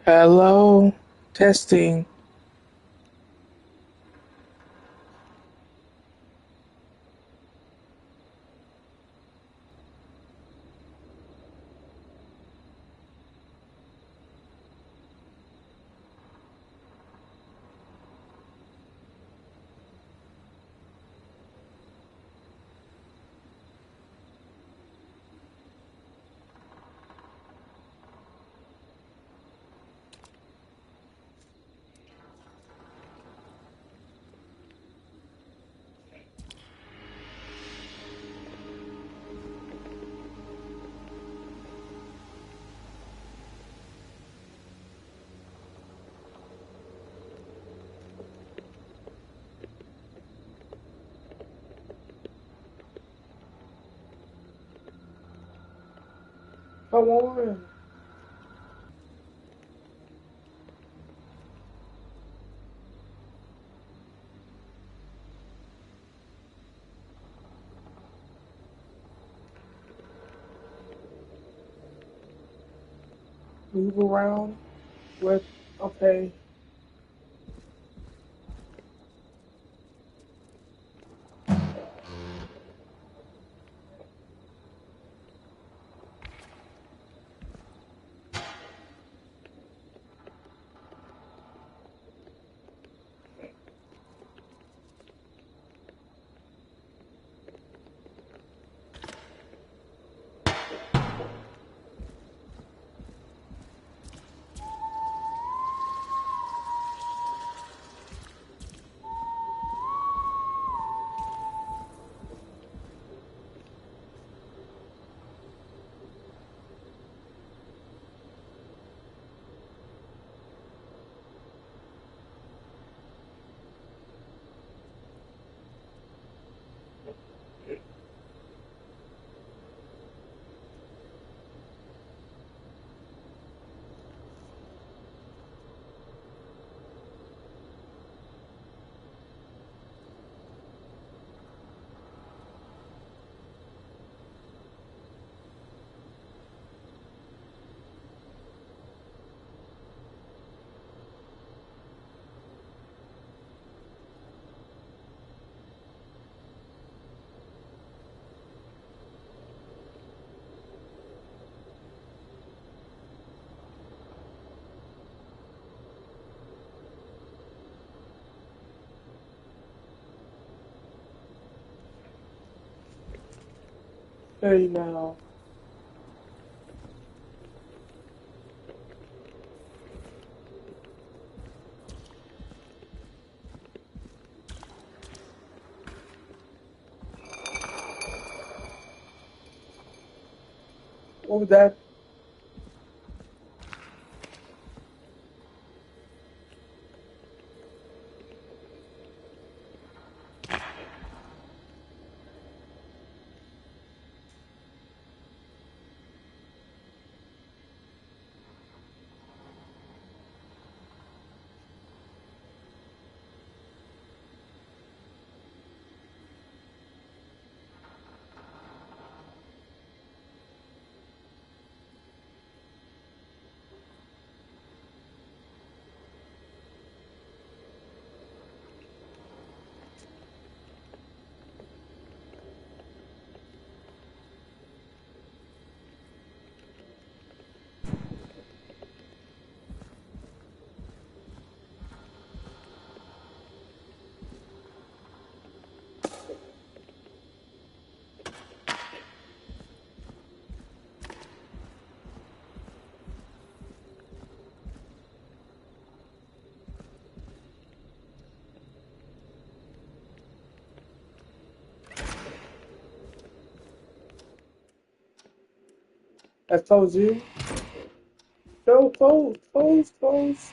Hello, testing. Come on. Move around with, okay. Hey now. What was that? I told you. No, close, close, close.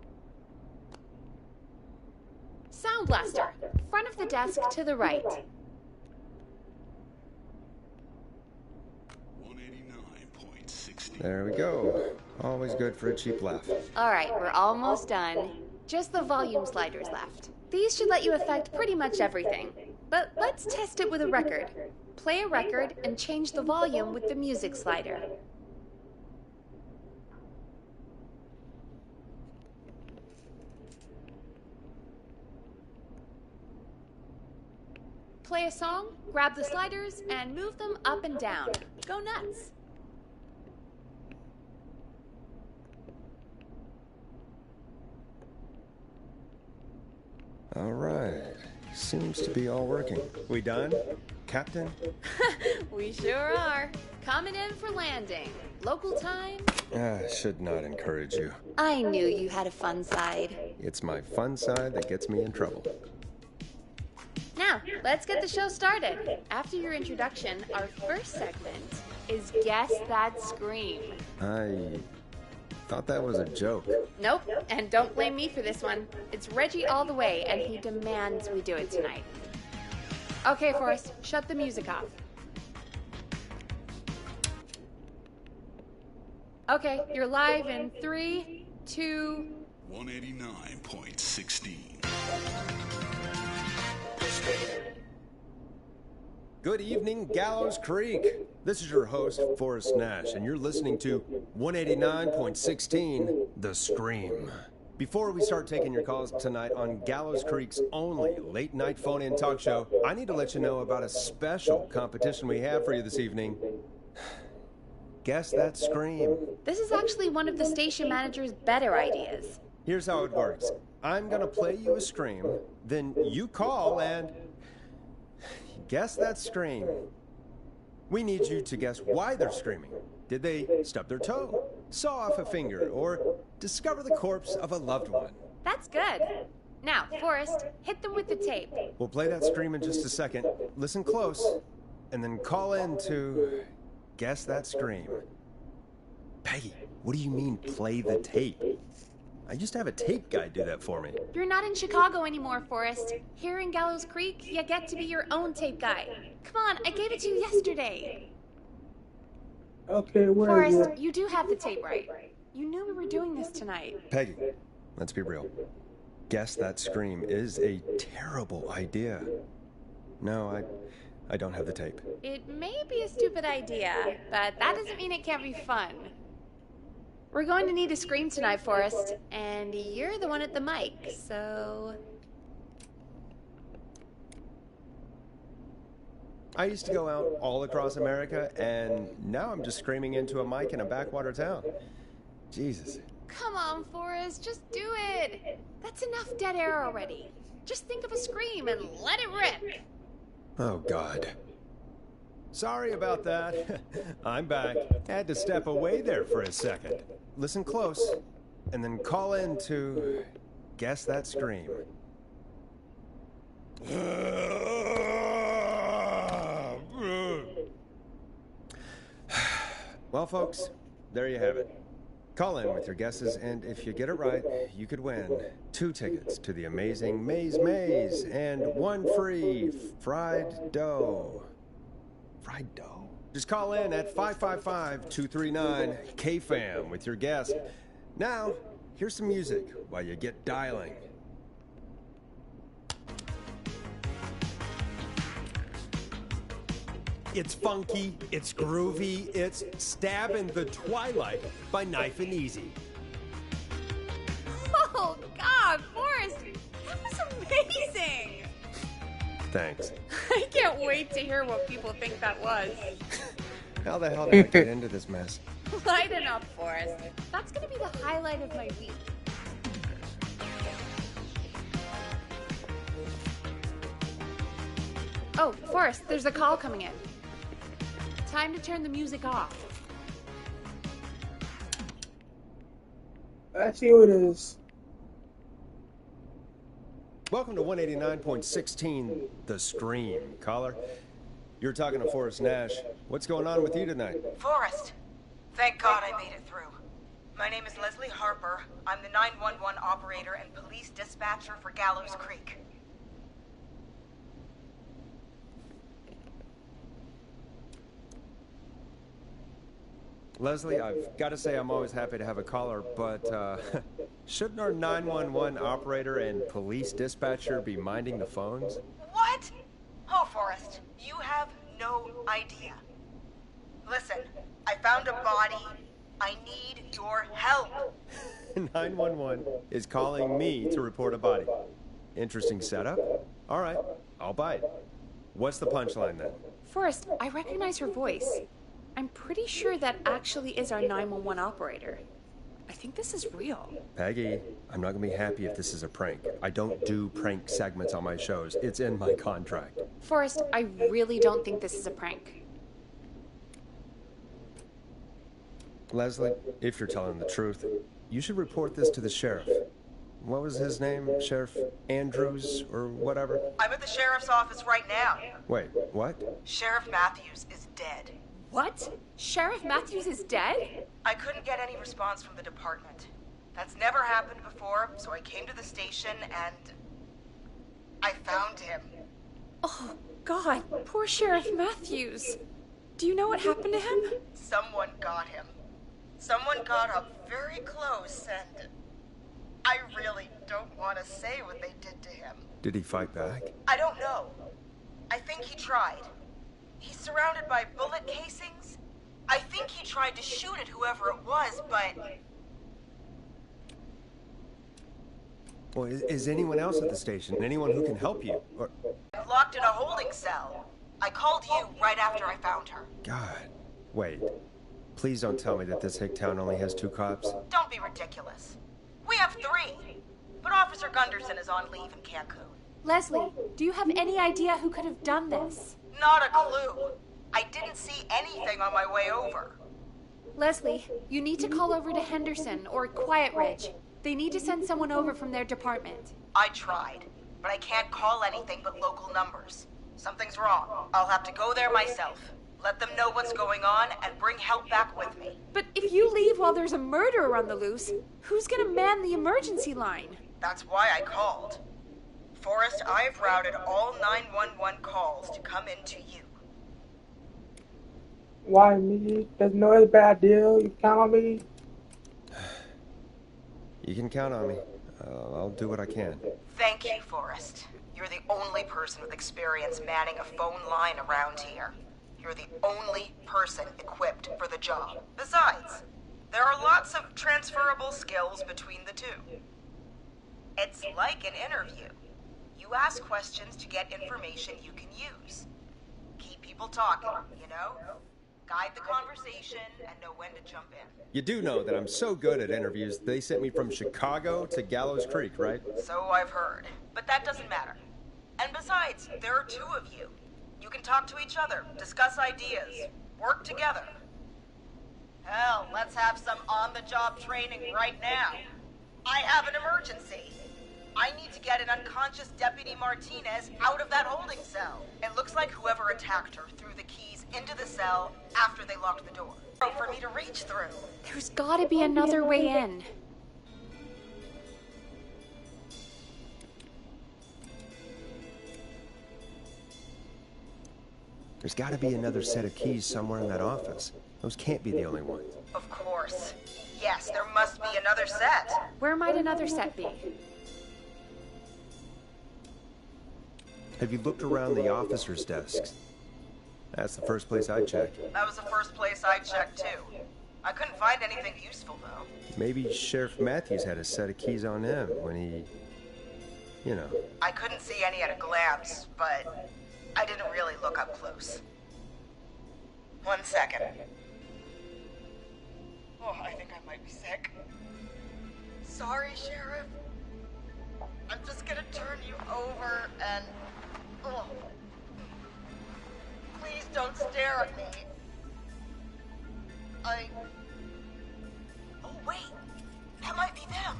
blaster. Front of the desk to the right. 189.60. There we go. Always good for a cheap laugh. Alright, we're almost done. Just the volume sliders left. These should let you affect pretty much everything. But let's test it with a record. Play a record and change the volume with the music slider. Play a song, grab the sliders, and move them up and down. Go nuts. All right. Seems to be all working. We done, Captain? We sure are. Coming in for landing. Local time? Should not encourage you. I knew you had a fun side. It's my fun side that gets me in trouble. Now, let's get the show started. After your introduction, our first segment is Guess That Scream. I thought that was a joke. Nope, and don't blame me for this one. It's Reggie all the way, and he demands we do it tonight. Okay, Forrest, shut the music off. Okay, you're live in 3, 2... 189.16. Good evening, Gallows Creek. This is your host, Forrest Nash, and you're listening to 189.16, The Scream. Before we start taking your calls tonight on Gallows Creek's only late-night phone-in talk show, I need to let you know about a special competition we have for you this evening. Guess That Scream. This is actually one of the station manager's better ideas. Here's how it works. I'm gonna play you a scream, then you call and guess that scream. We need you to guess why they're screaming. Did they stub their toe, saw off a finger, or discover the corpse of a loved one? That's good. Now, Forrest, hit them with the tape. We'll play that scream in just a second. Listen close, and then call in to guess that scream. Peggy, what do you mean play the tape? I used to have a tape guy do that for me. You're not in Chicago anymore, Forrest. Here in Gallows Creek, you get to be your own tape guy. Come on, I gave it to you yesterday. Okay, where is Forrest, it? you do have the tape right. You knew we were doing this tonight. Peggy, let's be real. Guess that scream is a terrible idea. No, I don't have the tape. It may be a stupid idea, but that doesn't mean it can't be fun. We're going to need a scream tonight, Forrest, and you're the one at the mic, so... I used to go out all across America, and now I'm just screaming into a mic in a backwater town. Jesus. Come on, Forrest, just do it. That's enough dead air already. Just think of a scream and let it rip. Oh, God. Sorry about that. I'm back. Had to step away there for a second. Listen close, and then call in to guess that scream. Well, folks, there you have it. Call in with your guesses, and if you get it right, you could win 2 tickets to the amazing Maze Maze and 1 free fried dough. Fried dough? Just call in at 555-239-KFAM with your guess. Now, here's some music while you get dialing. It's funky, it's groovy, it's Stab in the Twilight by Knife and Easy. Oh, God, Forrest, that was amazing. Thanks. I can't wait to hear what people think that was. How the hell did I get into this mess? Lighten up, Forrest. That's going to be the highlight of my week. Oh, Forrest, there's a call coming in. Time to turn the music off. I see who it is. Welcome to 189.16, The Scream. Caller, you're talking to Forrest Nash. What's going on with you tonight? Forrest, thank God I made it through. My name is Leslie Harper. I'm the 911 operator and police dispatcher for Gallows Creek. Leslie, I've got to say I'm always happy to have a caller, but, shouldn't our 911 operator and police dispatcher be minding the phones? What? Oh, Forrest, you have no idea. Listen, I found a body. I need your help. 911 is calling me to report a body. Interesting setup. All right, I'll bite. What's the punchline then? Forrest, I recognize her voice. I'm pretty sure that actually is our 911 operator. I think this is real. Peggy, I'm not gonna be happy if this is a prank. I don't do prank segments on my shows. It's in my contract. Forrest, I really don't think this is a prank. Leslie, if you're telling the truth, you should report this to the sheriff. What was his name? Sheriff Andrews or whatever? I'm at the sheriff's office right now. Wait, what? Sheriff Matthews is dead. What? Sheriff Matthews is dead? I couldn't get any response from the department. That's never happened before, so I came to the station and I found him. Oh, God, poor Sheriff Matthews. Do you know what happened to him? Someone got him. Someone got up very close and I really don't want to say what they did to him. Did he fight back? I don't know. I think he tried. He's surrounded by bullet casings. I think he tried to shoot at whoever it was, but... Well, is anyone else at the station? Anyone who can help you? Or... locked in a holding cell. I called you right after I found her. God. Wait. Please don't tell me that this hick town only has 2 cops. Don't be ridiculous. We have 3. But Officer Gunderson is on leave in Cancun. Leslie, do you have any idea who could have done this? Not a clue. I didn't see anything on my way over. Leslie, you need to call over to Henderson or Quiet Ridge. They need to send someone over from their department. I tried, but I can't call anything but local numbers. Something's wrong. I'll have to go there myself. Let them know what's going on and bring help back with me. But if you leave while there's a murderer on the loose, who's gonna man the emergency line? That's why I called. Forrest, I've routed all 911 calls to come into you. Why me? There's no other bad deal. You count on me? You can count on me. I'll do what I can. Thank you, Forrest. You're the only person with experience manning a phone line around here. You're the only person equipped for the job. Besides, there are lots of transferable skills between the two. It's like an interview. You ask questions to get information you can use. Keep people talking, you know? Guide the conversation and know when to jump in. You do know that I'm so good at interviews, they sent me from Chicago to Gallows Creek, right? So I've heard. But that doesn't matter. And besides, there are 2 of you. You can talk to each other, discuss ideas, work together. Hell, let's have some on-the-job training right now. I have an emergency. I need to get an unconscious Deputy Martinez out of that holding cell. It looks like whoever attacked her threw the keys into the cell after they locked the door. For me to reach through. There's gotta be another way in. There's got to be another set of keys somewhere in that office. Those can't be the only ones. Of course. Yes, there must be another set. Where might another set be? Have you looked around the officers' desks? That's the first place I'd check. That was the first place I checked, too. I couldn't find anything useful, though. Maybe Sheriff Matthews had a set of keys on him when he... you know. I couldn't see any at a glance, but I didn't really look up close. 1 second. Oh, I think I might be sick. Sorry, Sheriff. I'm just gonna turn you over and... oh. Please don't stare at me. Oh, wait. That might be them.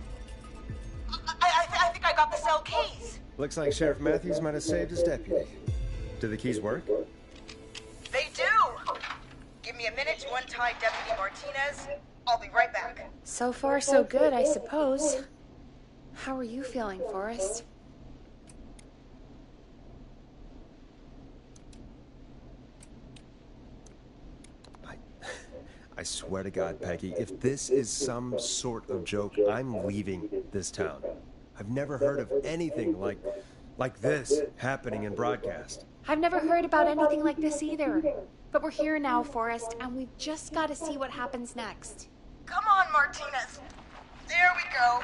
I think I got the cell keys. Looks like Sheriff Matthews might have saved his deputy. Do the keys work? They do! Give me a minute to untie Deputy Martinez. I'll be right back. So far, so good, I suppose. How are you feeling, Forrest? I swear to God, Peggy, if this is some sort of joke, I'm leaving this town. I've never heard of anything like this happening in broadcast. I've never heard about anything like this either. But we're here now, Forrest, and we've just got to see what happens next. Come on, Martinez. There we go.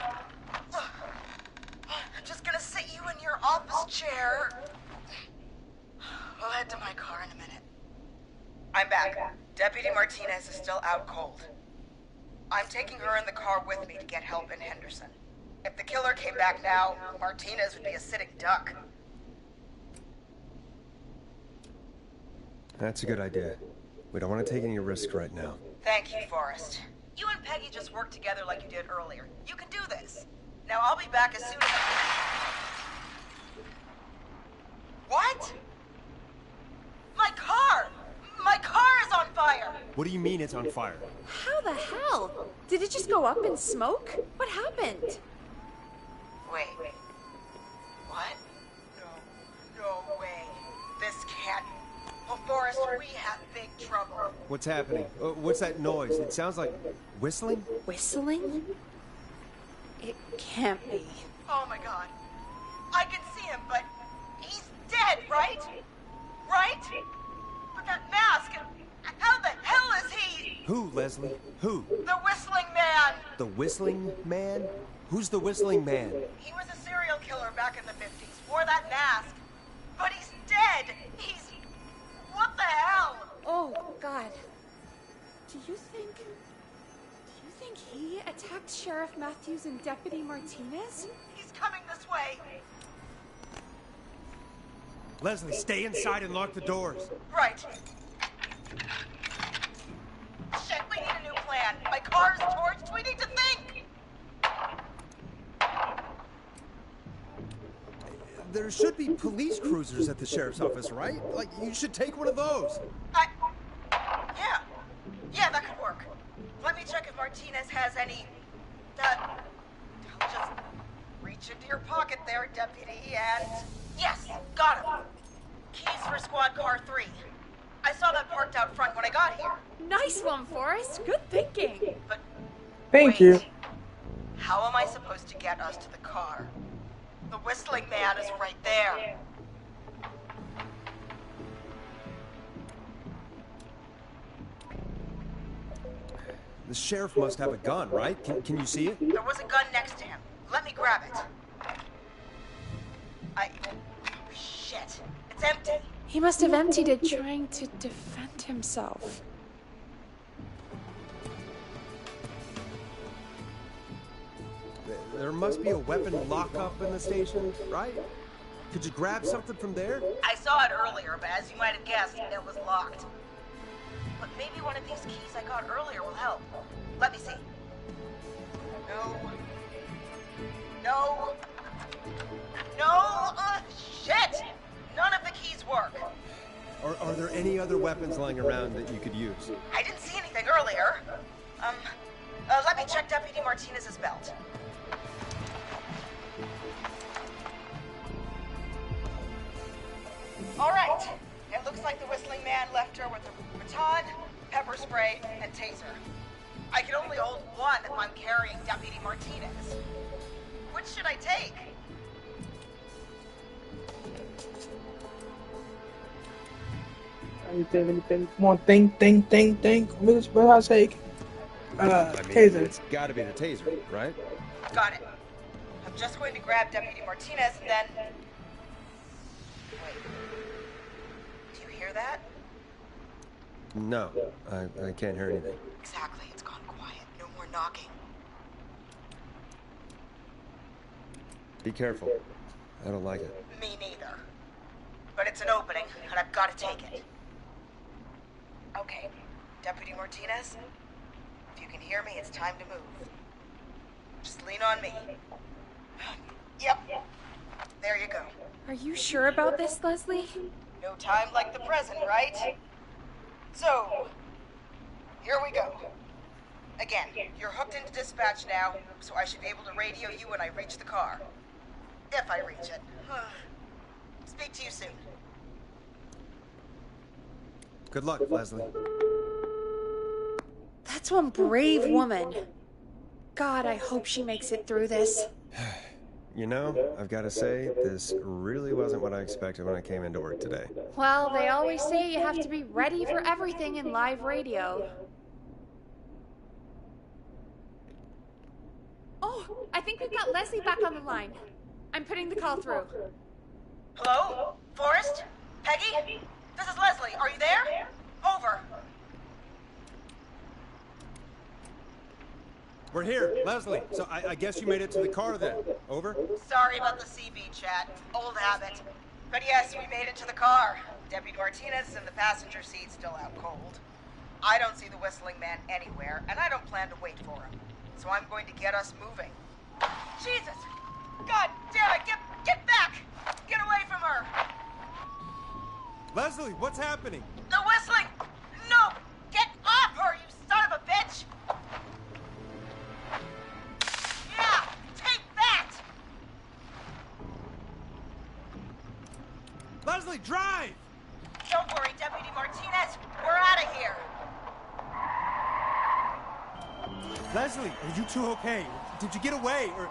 I'm just gonna sit you in your office chair. We'll head to my car in a minute. I'm back. Deputy Martinez is still out cold. I'm taking her in the car with me to get help in Henderson. If the killer came back now, Martinez would be a sitting duck. That's a good idea. We don't want to take any risks right now. Thank you, Forrest. You and Peggy just worked together like you did earlier. You can do this. Now I'll be back as soon as What? My car! My car is on fire! What do you mean it's on fire? How the hell? Did it just go up in smoke? What happened? Wait. What? No way. This can't... Well, Forrest, we have big trouble. What's happening? What's that noise? It sounds like whistling? Whistling? It can't be. Oh my god. I can see him, but he's dead, right? Right? But that mask, how the hell is he? Who, Leslie? Who? The Whistling Man! The Whistling Man? Who's the Whistling Man? He was a serial killer back in the 50s, wore that mask. But he's dead! He's... What the hell? Oh, God. Do you think he attacked Sheriff Matthews and Deputy Martinez? He's coming this way. Leslie, stay inside and lock the doors. Right. Shit, we need a new plan. My car's torched. We need to think. There should be police cruisers at the sheriff's office, right? Like, you should take one of those. Yeah, that could work. Let me check if Martinez has any... I'll just reach into your pocket there, Deputy, and... Yes, got him. Keys for Squad Car 3. I saw that parked out front when I got here. Nice one, Forrest. Good thinking. But Thank wait. you. How am I supposed to get us to the car? The Whistling Man is right there. The sheriff must have a gun, right? Can you see it? There was a gun next to him. Let me grab it. Shit. It's empty. He must have emptied it trying to defend himself. There must be a weapon lockup in the station, right? Could you grab something from there? I saw it earlier, but as you might have guessed, it was locked. But maybe one of these keys I got earlier will help. Let me see. No! Shit! None of the keys work. Are there any other weapons lying around that you could use? I didn't see anything earlier. Let me check Deputy Martinez's belt. All right. It looks like the Whistling Man left her with a baton, pepper spray, and taser. I can only hold one if I'm carrying Deputy Martinez. Which should I take? Anything. Come on, think. What I say? Taser. It's gotta be the taser, right? Got it. I'm just going to grab Deputy Martinez and then... Wait. Do you hear that? No, I can't hear anything. Exactly. It's gone quiet. No more knocking. Be careful. I don't like it. Me neither. But it's an opening, and I've got to take it. Okay, Deputy Martinez, if you can hear me, it's time to move. Just lean on me. Yep. There you go. Are you sure about this, Leslie? No time like the present, right? So, here we go. Again, you're hooked into dispatch now, so I should be able to radio you when I reach the car. If I reach it. Speak to you soon. Good luck, Leslie. That's one brave woman. God, I hope she makes it through this. You know, I've got to say, this really wasn't what I expected when I came into work today. Well, they always say you have to be ready for everything in live radio. Oh, I think we've got Leslie back on the line. I'm putting the call through. Hello? Forrest? Peggy? This is Leslie. Are you there? Over. We're here, Leslie. So I guess you made it to the car then. Over? Sorry about the CB chat. Old habit. But yes, we made it to the car. Deputy Martinez is in the passenger seat, still out cold. I don't see the whistling man anywhere, and I don't plan to wait for him. So I'm going to get us moving. Jesus! God damn it! Get back! Get away from her! Leslie, what's happening? The whistling! No! Get off her, you son of a bitch! Yeah! Take that! Leslie, drive! Don't worry, Deputy Martinez. We're out of here. Leslie, are you two okay? Did you get away, or...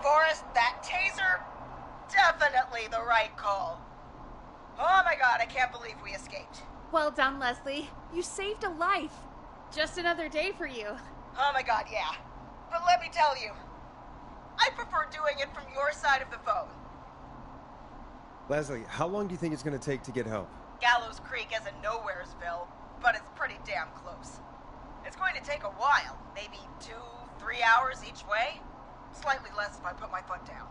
Forrest, that taser? Definitely the right call. Oh my god, I can't believe we escaped. Well done, Leslie. You saved a life. Just another day for you. Oh my god, yeah. But let me tell you, I prefer doing it from your side of the phone. Leslie, how long do you think it's going to take to get help? Gallows Creek isn't Nowheresville, but it's pretty damn close. It's going to take a while, maybe 2-3 hours each way. Slightly less if I put my foot down.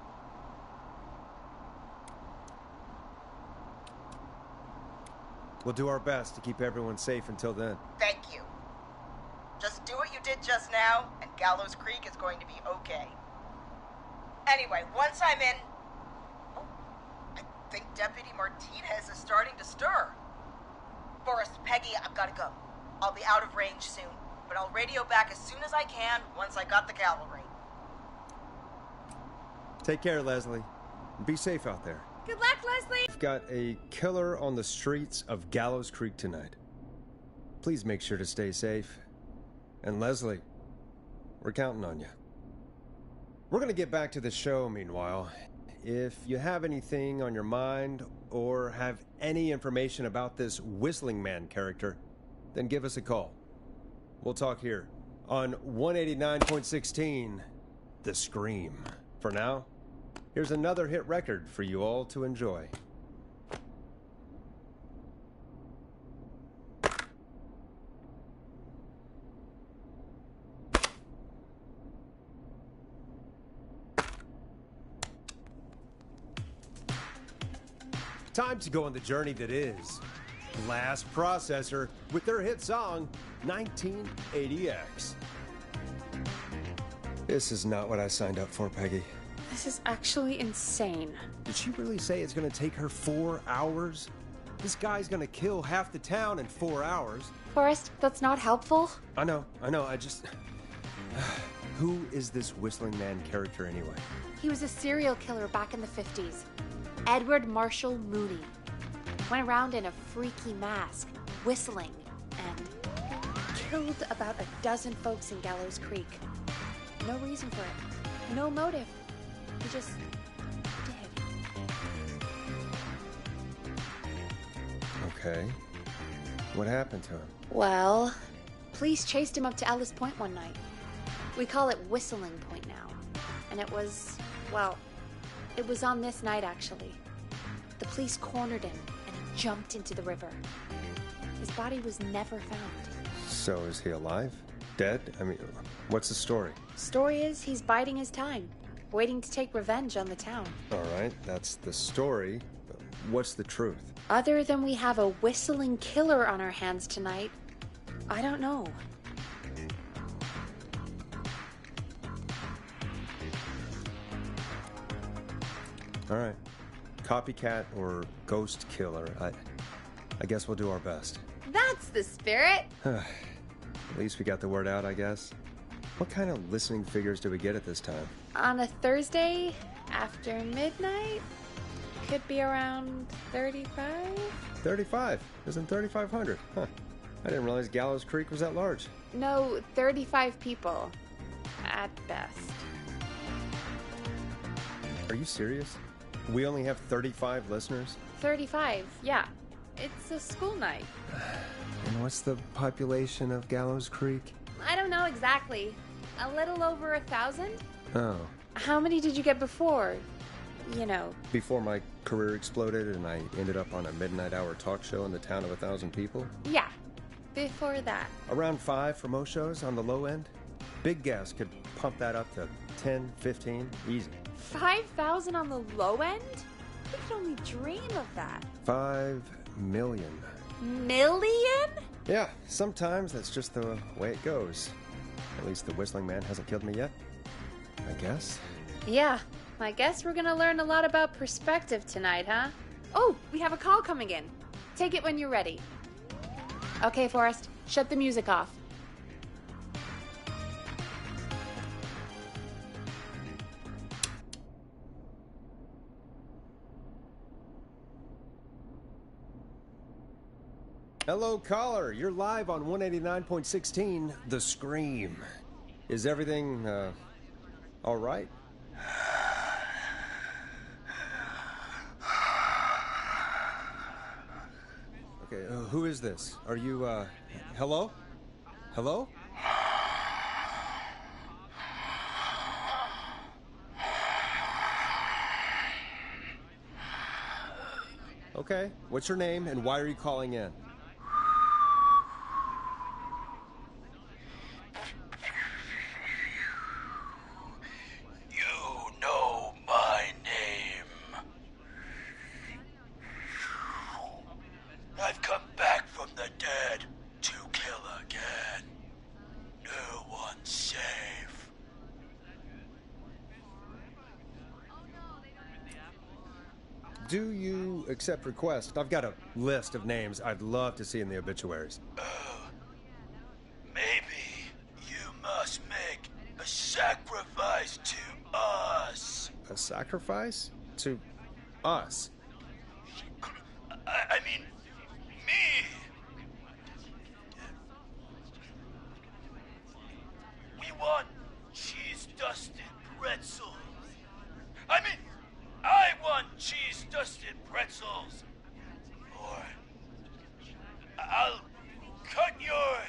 We'll do our best to keep everyone safe until then. Thank you. Just do what you did just now, and Gallows Creek is going to be okay. Anyway, once I'm in... Oh, I think Deputy Martinez is starting to stir. Forrest, Peggy, I've got to go. I'll be out of range soon, but I'll radio back as soon as I can once I got the cavalry. Take care, Leslie. Be safe out there. Good luck, Leslie! We've got a killer on the streets of Gallows Creek tonight. Please make sure to stay safe. And Leslie, we're counting on you. We're going to get back to the show meanwhile. If you have anything on your mind or have any information about this Whistling Man character, then give us a call. We'll talk here on 189.16, The Scream. For now, here's another hit record for you all to enjoy. Time to go on the journey that is Blast Processor with their hit song 1980X. This is not what I signed up for, Peggy. This is actually insane. Did she really say it's going to take her 4 hours? This guy's going to kill half the town in 4 hours. Forrest, that's not helpful. I know, I just... Who is this Whistling Man character anyway? He was a serial killer back in the 50s. Edward Marshall Mooney. Went around in a freaky mask, whistling, and killed about a dozen folks in Gallows Creek. No reason for it. No motive. He just did. Okay. What happened to him? Well, police chased him up to Ellis Point one night. We call it Whistling Point now. And it was, well, it was on this night actually. The police cornered him and he jumped into the river. His body was never found. So is he alive? Dead? I mean, what's the story? Story is he's biding his time, waiting to take revenge on the town. All right, that's the story. But what's the truth? Other than we have a whistling killer on our hands tonight, I don't know. All right. Copycat or ghost killer. I guess we'll do our best. That's the spirit. At least we got the word out, I guess. What kind of listening figures do we get at this time? On a Thursday after midnight, could be around 35. 35. Isn't 3,500? Huh. I didn't realize Gallows Creek was that large. No, 35 people. At best. Are you serious? We only have 35 listeners? 35, yeah. It's a school night. And what's the population of Gallows Creek? I don't know exactly. A little over 1,000? Oh. How many did you get before? You know. Before my career exploded and I ended up on a midnight hour talk show in the town of 1,000 people? Yeah. Before that. Around 5 for most shows on the low end. Big gas could pump that up to 10, 15, easy. 5,000 on the low end? We could only dream of that. 5 million. Million? Yeah, sometimes that's just the way it goes. At least the Whistling Man hasn't killed me yet, I guess. Yeah, I guess we're gonna learn a lot about perspective tonight, huh? Oh, we have a call coming in. Take it when you're ready. Okay, Forrest, shut the music off. Hello, caller. You're live on 189.16, The Scream. Is everything, all right? Okay, who is this? Are you, hello? Hello? Okay, what's your name and why are you calling in? Do you accept requests? I've got a list of names I'd love to see in the obituaries. Maybe you must make a sacrifice to us. A sacrifice? To us? I mean, me. We want cheese-dusted pretzels. I mean, I want cheese-dusted pretzels. Or I'll cut your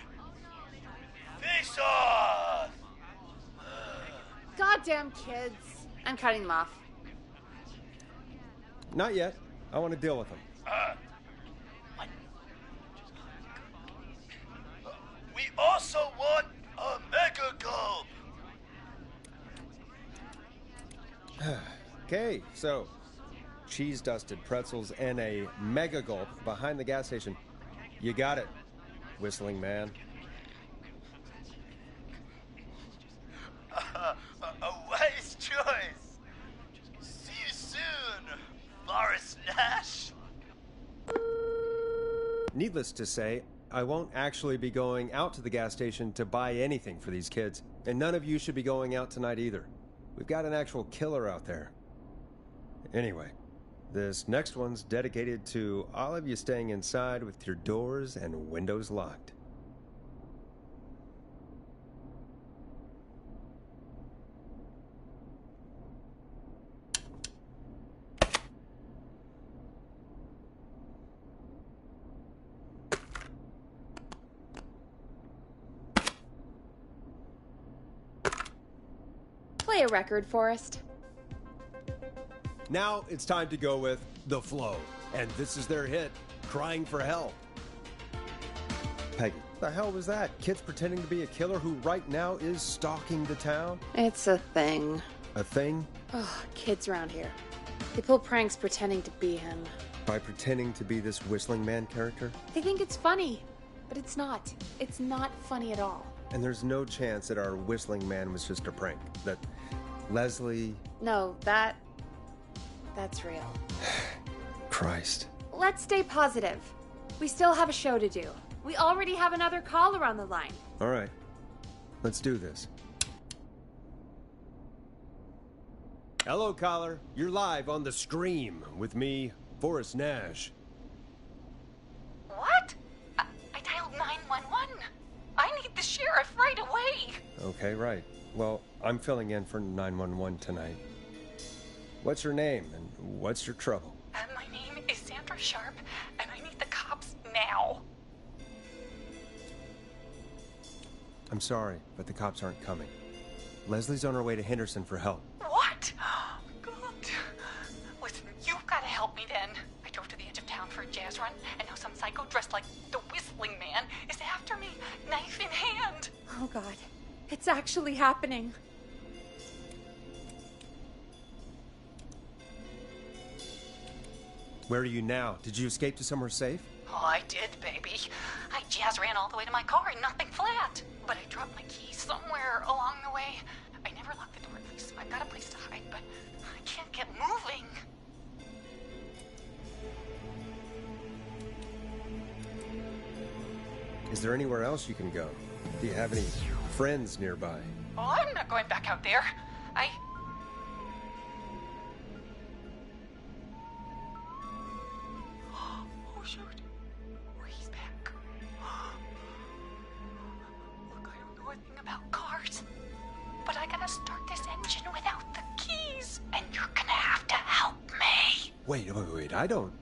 face off. Goddamn kids. I'm cutting them off. Not yet. I want to deal with them. We also want a mega gulp. Okay, so cheese-dusted pretzels and a mega gulp behind the gas station. You got it, Whistling Man. A wise choice. See you soon, Boris Nash. Needless to say, I won't actually be going out to the gas station to buy anything for these kids. And none of you should be going out tonight either. We've got an actual killer out there. Anyway, this next one's dedicated to all of you staying inside with your doors and windows locked. Play a record, Forrest. Now it's time to go with The Flow. And this is their hit, Crying for Help. Peggy, the hell was that? Kids pretending to be a killer who right now is stalking the town? It's a thing. A thing? Oh, kids around here. They pull pranks pretending to be him. By pretending to be this Whistling Man character? They think it's funny, but it's not. It's not funny at all. And there's no chance that our Whistling Man was just a prank. That Leslie... No, that's real. Christ. Let's stay positive. We still have a show to do. We already have another caller on the line. All right. Let's do this. Hello, caller. You're live on The Scream with me, Forrest Nash. What? I dialed 911. need the sheriff right away. Okay, right. Well, I'm filling in for 911 tonight. What's your name and what's your trouble? My name is Sandra Sharp, and I need the cops now. I'm sorry, but the cops aren't coming. Leslie's on her way to Henderson for help. What? God. Listen, you've got to help me then. I drove to the edge of town for a jazz run, and now some psycho dressed like the Whistling Man is after me, knife in hand. Oh God, it's actually happening. Where are you now? Did you escape to somewhere safe? Oh, I did, baby. I jazz ran all the way to my car and nothing flat. But I dropped my keys somewhere along the way. I never locked the door, so I've got a place to hide, but I can't get moving. Is there anywhere else you can go? Do you have any friends nearby? Oh, I'm not going back out there. Oh, shoot. Oh, he's back. Look, I don't know a thing about cars, but I gotta start this engine without the keys, and you're gonna have to help me. Wait, I don't...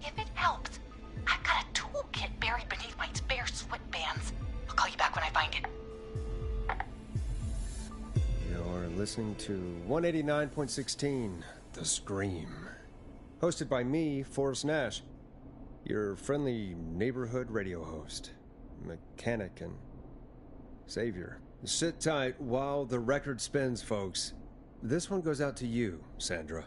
If it helps, I've got a toolkit buried beneath my spare sweatbands. I'll call you back when I find it. You're listening to 189.16, The Scream. Hosted by me, Forrest Nash, your friendly neighborhood radio host, mechanic and savior. Sit tight while the record spins, folks. This one goes out to you, Sandra.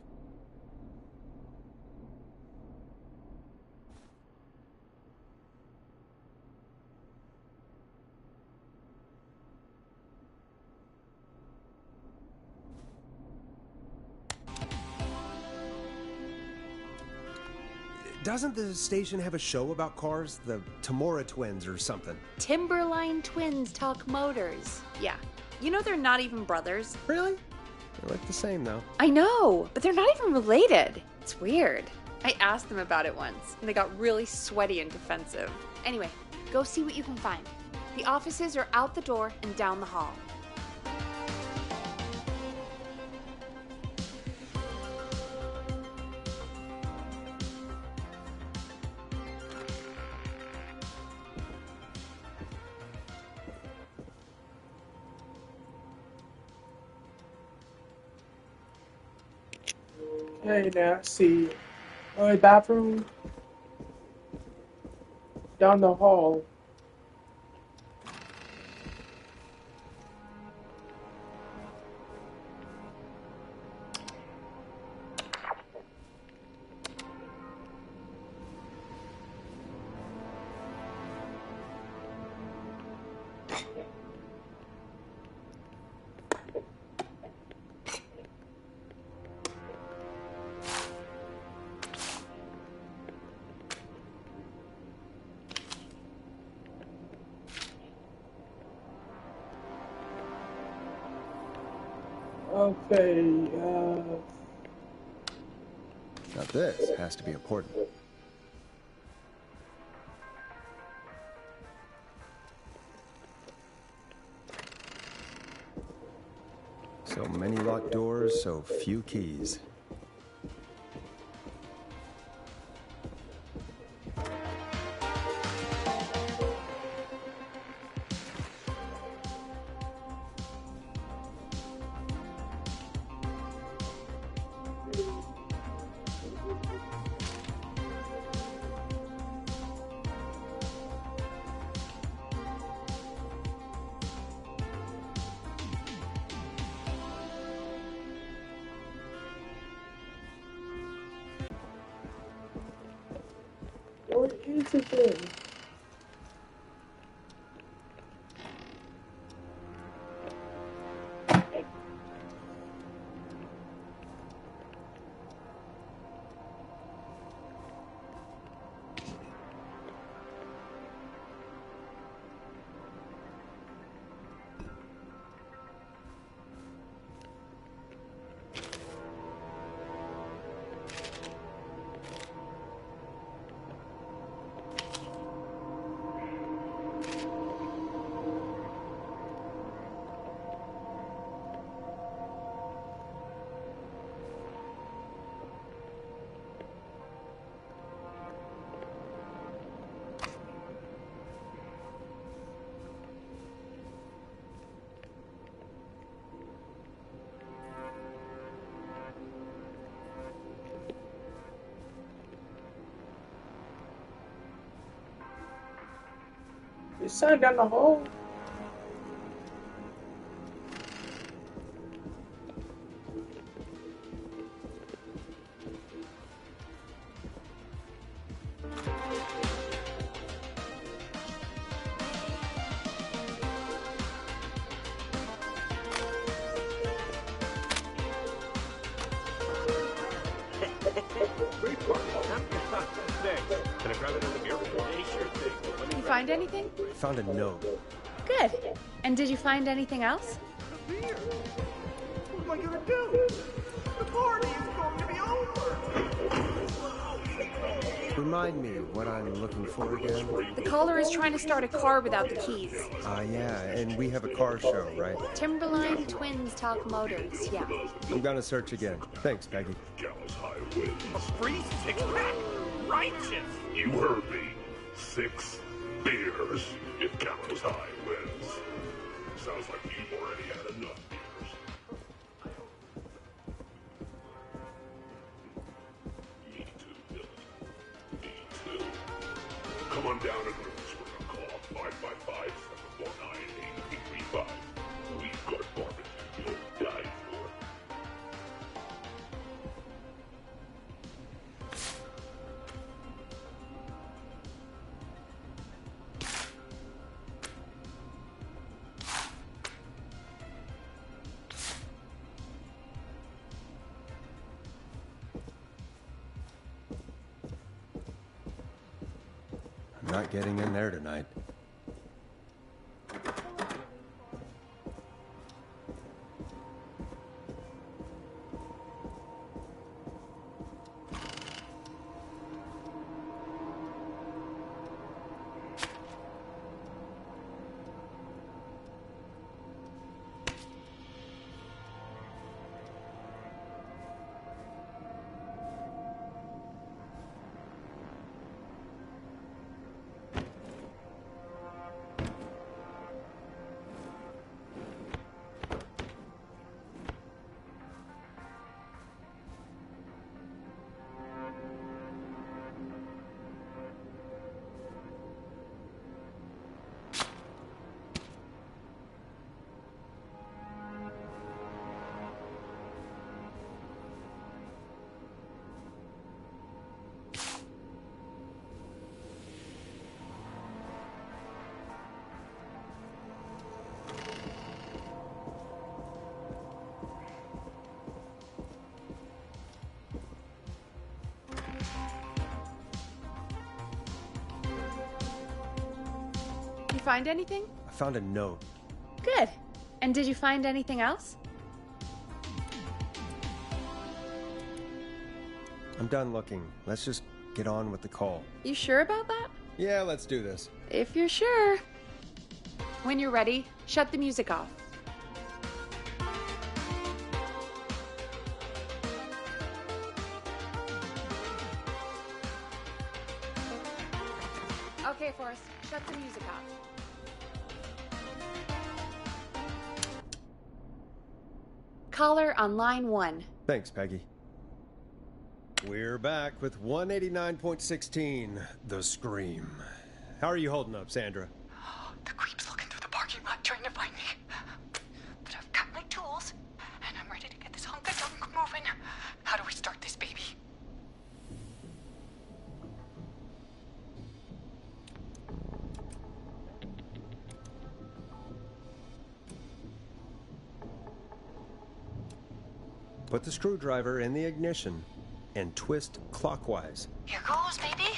Doesn't the station have a show about cars? The Tamora twins or something? Timberline twins talk motors. Yeah. You know they're not even brothers. Really? They look the same, though. I know, but they're not even related. It's weird. I asked them about it once, and they got really sweaty and defensive. Anyway, go see what you can find. The offices are out the door and down the hall. Hey, now see. Bathroom down the hall. Okay, Now this has to be important. So many locked doors, so few keys. what is it then? His son down the hole. You find anything? I found a note. Good. And did you find anything else? What am I gonna do? The party is going to be over! Remind me what I'm looking for again. The caller is trying to start a car without the keys. Yeah, and we have a car show, right? Timberline Twins Talk Motors, yeah. I'm gonna search again. Thanks, Peggy. A free six-pack? Righteous! You heard me. 6 beers if Gallows High wins. Sounds like you've already had enough beers. Me too, Billy. Me too. Come on down to Greensboro. Call 555-749-8335. We've got barbecue you'll die for. I'm not getting in there tonight. You find anything? I found a note. Good. And did you find anything else? I'm done looking. Let's just get on with the call. You sure about that? Yeah, let's do this. If you're sure. When you're ready, shut the music off. Okay, Forrest, shut the music off. Caller on line 1. Thanks, Peggy. We're back with 189.16, The Scream. How are you holding up, Sandra? The creep's looking through the parking lot trying to find me. But I've got my tools, and I'm ready to get this hunk of junk moving. How do we start this baby? Put the screwdriver in the ignition and twist clockwise. Here goes, baby.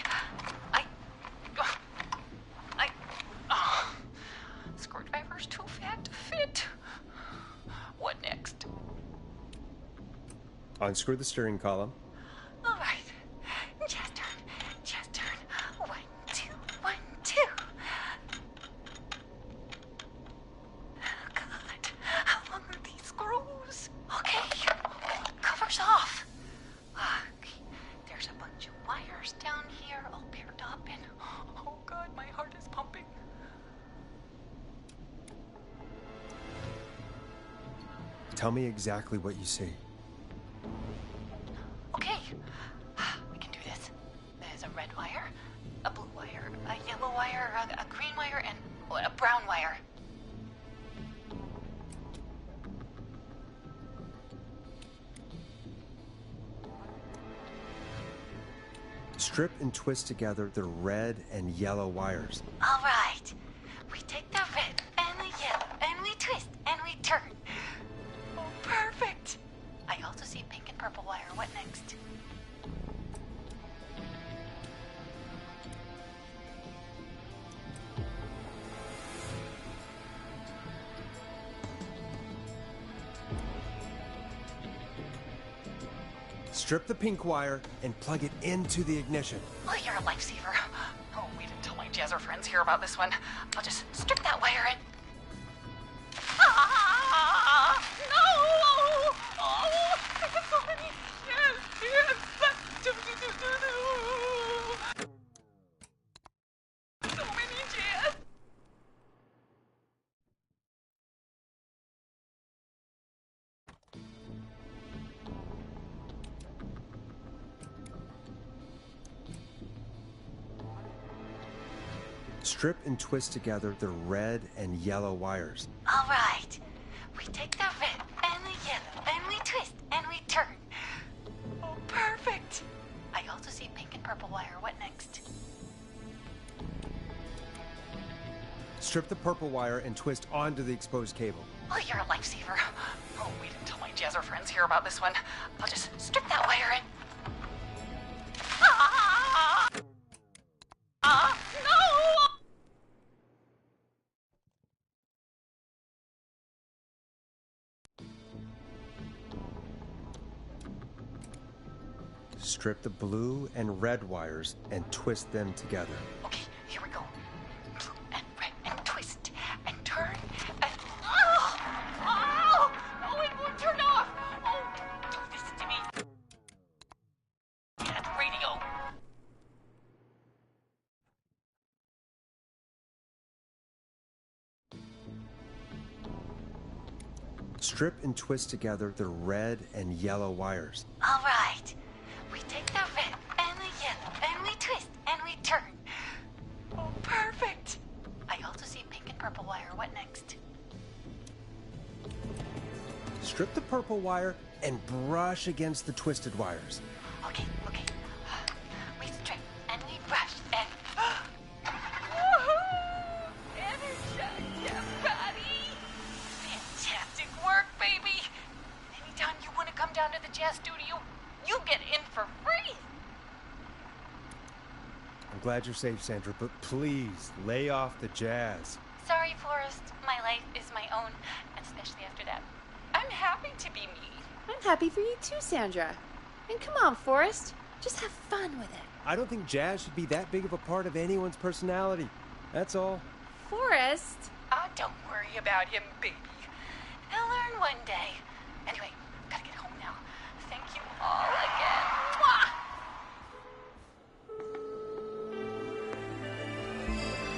Screwdriver's too fat to fit. What next? Unscrew the steering column. All right. Just turn. Just turn. 1, 2, 1, 2. Oh, God. How long are these screws? Okay. Cover's off. Okay. There's a bunch of wires down here all paired up and... Oh, God, my heart is pumping. Tell me exactly what you see. Okay, we can do this. There's a red wire, a blue wire, a yellow wire, a green wire, and brown wire. Strip and twist together the red and yellow wires. All right. We take the red and the yellow and we twist and we turn. Oh, perfect. I also see pink and purple wire. What next? Strip the pink wire and plug it into the ignition. Oh, you're a lifesaver. Oh, wait until my jazzer friends hear about this one. I'll just strip that wire and... Ah! No! Oh, I have so many... Yes. So many jazz. Strip and twist together the red and yellow wires. All right. We take the red and the yellow and we twist and we turn. Oh, perfect. I also see pink and purple wire. What next? Strip the purple wire and twist onto the exposed cable. Oh, you're a lifesaver. Oh, wait until my jazzer friends hear about this one. I'll just strip that wire and... Ah! No! Strip the blue and red wires and twist them together. Okay, here we go. Blue and red and twist and turn and... Oh! Oh! Oh, it won't turn off! Oh, do this to me. Dad, radio. Strip and twist together the red and yellow wires. All right. We take the red and the yellow and we twist and we turn. Oh, perfect. I also see pink and purple wire. What next? Strip the purple wire and brush against the twisted wires. Okay. We strip and we brush and... Energize, buddy! Fantastic work, baby! Anytime you want to come down to the jazz studio, you get in for free! I'm glad you're safe, Sandra, but please lay off the jazz. Sorry, Forrest. My life is my own, especially after that. I'm happy to be me. I'm happy for you too, Sandra. And come on, Forrest. Just have fun with it. I don't think jazz should be that big of a part of anyone's personality. That's all. Forrest? Oh, don't worry about him, baby. He'll learn one day. Anyway, gotta get home now. Thank you all again. Mwah!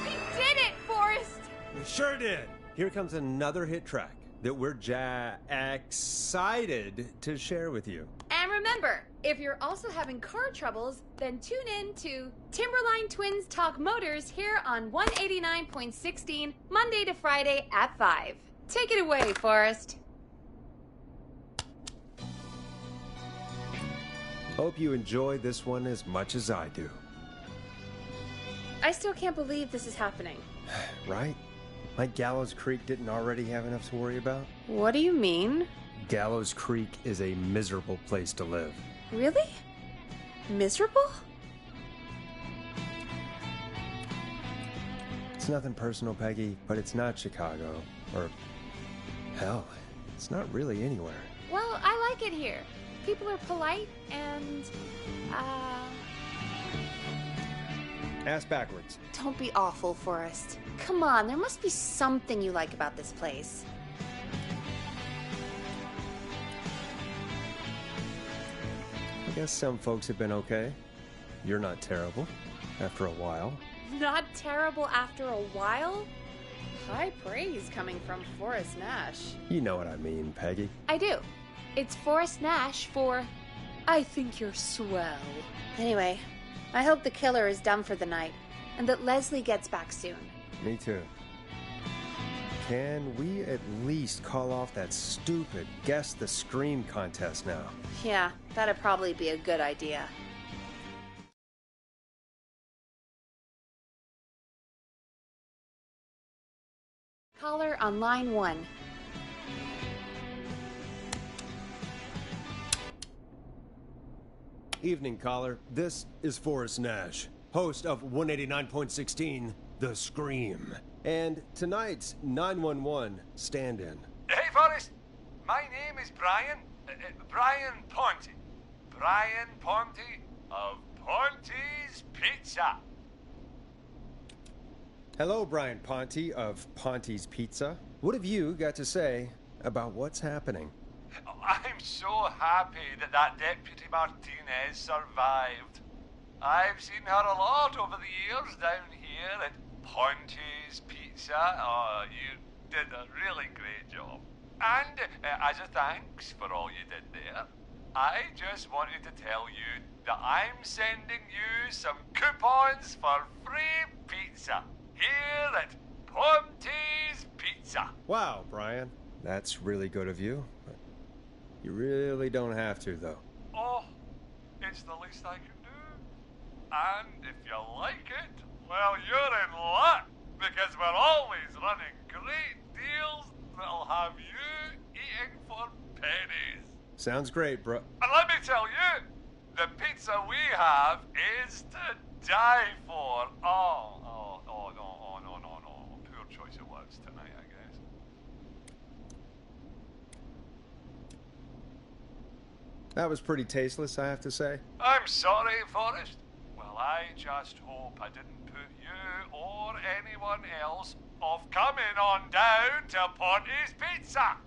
We did it, Forrest! We sure did. Here comes another hit track that we're excited to share with you. And remember, if you're also having car troubles, then tune in to Timberline Twins Talk Motors here on 189.16, Monday to Friday at 5. Take it away, Forrest. Hope you enjoy this one as much as I do. I still can't believe this is happening. Right? Like Gallows Creek didn't already have enough to worry about? What do you mean? Gallows Creek is a miserable place to live. Really? Miserable? It's nothing personal, Peggy, but it's not Chicago. Or, hell, it's not really anywhere. Well, I like it here. People are polite and, Ass backwards. Don't be awful, Forrest. Come on, there must be something you like about this place. I guess some folks have been okay. You're not terrible. After a while. Not terrible after a while? High praise coming from Forrest Nash. You know what I mean, Peggy. I do. It's Forrest Nash for I think you're swell. Anyway, I hope the killer is done for the night and that Leslie gets back soon. Me too. Can we at least call off that stupid Guess the Scream contest now? Yeah, that'd probably be a good idea. Caller on line 1. Evening, caller. This is Forrest Nash, host of 189.16, The Scream. And tonight's 911 stand-in. Hey, Forrest. My name is Brian. Brian Ponte. Brian Ponte of Ponte's Pizza. Hello, Brian Ponte of Ponte's Pizza. What have you got to say about what's happening? I'm so happy that Deputy Martinez survived. I've seen her a lot over the years down here at Ponte's Pizza. Oh, you did a really great job. And as a thanks for all you did there, I just wanted to tell you that I'm sending you some coupons for free pizza here at Ponte's Pizza. Wow, Brian. That's really good of you. You really don't have to, though. Oh, it's the least I can do. And if you like it, well, you're in luck, because we're always running great deals that'll have you eating for pennies. Sounds great, bro. And let me tell you, the pizza we have is to die for. No. Poor choice of words tonight, I guess. That was pretty tasteless, I have to say. I'm sorry, Forrest. Well, I just hope I didn't put you or anyone else off coming on down to Ponte's Pizza.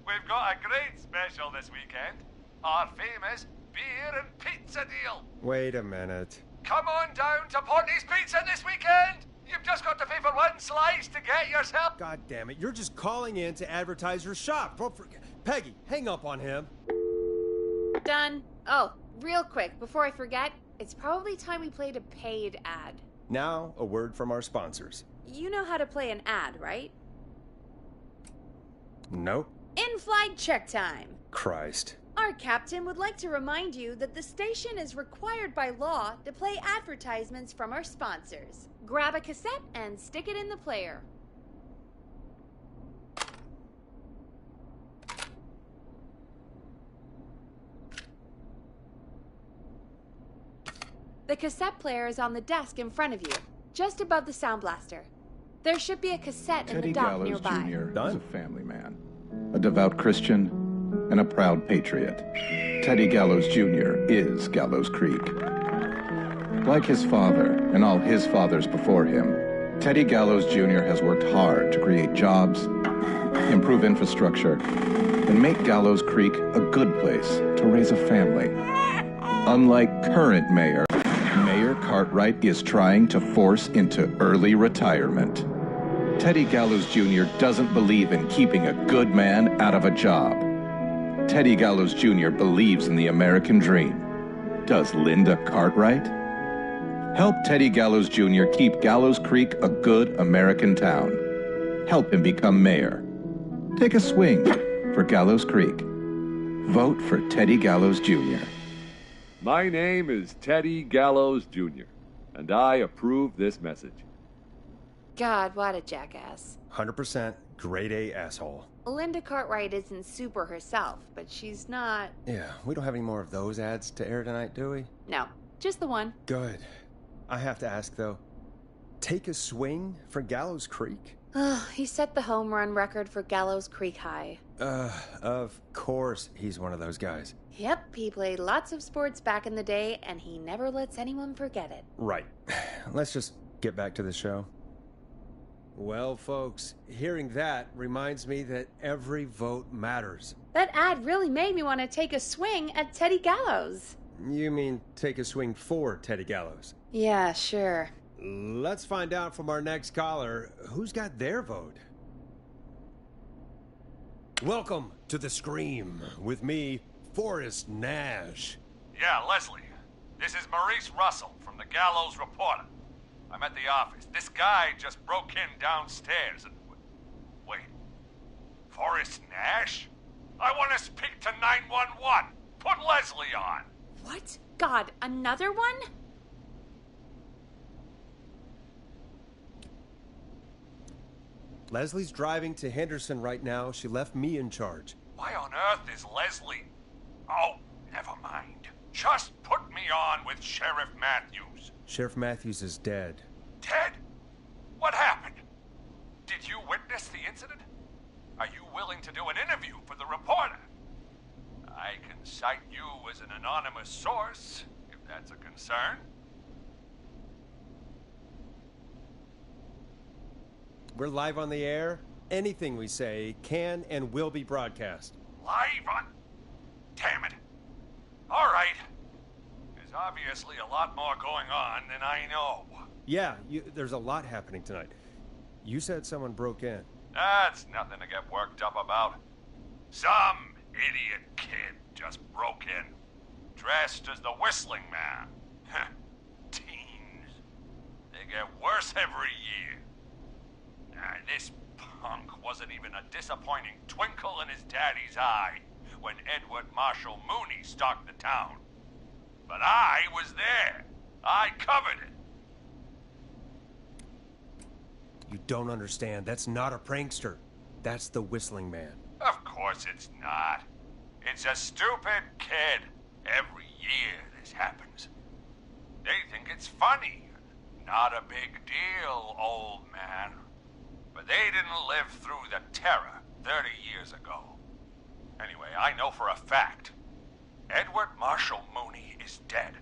We've got a great special this weekend. Our famous beer and pizza deal. Wait a minute. Come on down to Ponte's Pizza this weekend. You've just got to pay for one slice to get yourself. God damn it, you're just calling in to advertise your shop. Peggy, hang up on him. Done. Oh, real quick, before I forget, it's probably time we played a paid ad. Now, a word from our sponsors. You know how to play an ad, right? Nope. In-flight check time. Christ. Our captain would like to remind you that the station is required by law to play advertisements from our sponsors. Grab a cassette and stick it in the player. The cassette player is on the desk in front of you, just above the sound blaster. There should be a cassette in the dock nearby. Teddy Gallows Jr. is a family man, a devout Christian, and a proud patriot. Teddy Gallows Jr. is Gallows Creek. Like his father and all his fathers before him, Teddy Gallows Jr. has worked hard to create jobs, improve infrastructure, and make Gallows Creek a good place to raise a family. Unlike current mayor, Mayor Cartwright is trying to force into early retirement. Teddy Gallows Jr. doesn't believe in keeping a good man out of a job. Teddy Gallows Jr. believes in the American dream. Does Linda Cartwright? Help Teddy Gallows Jr. keep Gallows Creek a good American town. Help him become mayor. Take a swing for Gallows Creek. Vote for Teddy Gallows Jr. My name is Teddy Gallows Jr., and I approve this message. God, what a jackass. 100% grade A asshole. Linda Cartwright isn't super herself, but she's not... Yeah, we don't have any more of those ads to air tonight, do we? No, just the one. Good. I have to ask, though, take a swing for Gallows Creek? He set the home run record for Gallows Creek High. Of course he's one of those guys. Yep, he played lots of sports back in the day, and he never lets anyone forget it. Right. Let's just get back to the show. Well, folks, hearing that reminds me that every vote matters. That ad really made me want to take a swing at Teddy Gallows. You mean take a swing for Teddy Gallows? Yeah, sure. Let's find out from our next caller who's got their vote. Welcome to The Scream with me, Forrest Nash. Yeah, Leslie. This is Maurice Russell from the Gallows Reporter. I'm at the office. This guy just broke in downstairs and... Wait. Forrest Nash? I want to speak to 911. Put Leslie on. What? God, another one? Leslie's driving to Henderson right now. She left me in charge. Why on earth is Leslie? Oh, never mind. Just put me on with Sheriff Matthews. Sheriff Matthews is dead. Dead? What happened? Did you witness the incident? Are you willing to do an interview for the reporter? I can cite you as an anonymous source, if that's a concern. We're live on the air. Anything we say can and will be broadcast. Live on? Damn it. All right. There's obviously a lot more going on than I know. Yeah, there's a lot happening tonight. You said someone broke in. That's nothing to get worked up about. Some idiot kid just broke in, dressed as the Whistling Man. Teens. They get worse every year. This punk wasn't even a disappointing twinkle in his daddy's eye when Edward Marshall Mooney stalked the town. But I was there. I covered it. You don't understand. That's not a prankster. That's the Whistling Man. Of course it's not. It's a stupid kid. Every year this happens. They think it's funny. Not a big deal, old man. But they didn't live through the terror 30 years ago. Anyway, I know for a fact, Edward Marshall Mooney is dead.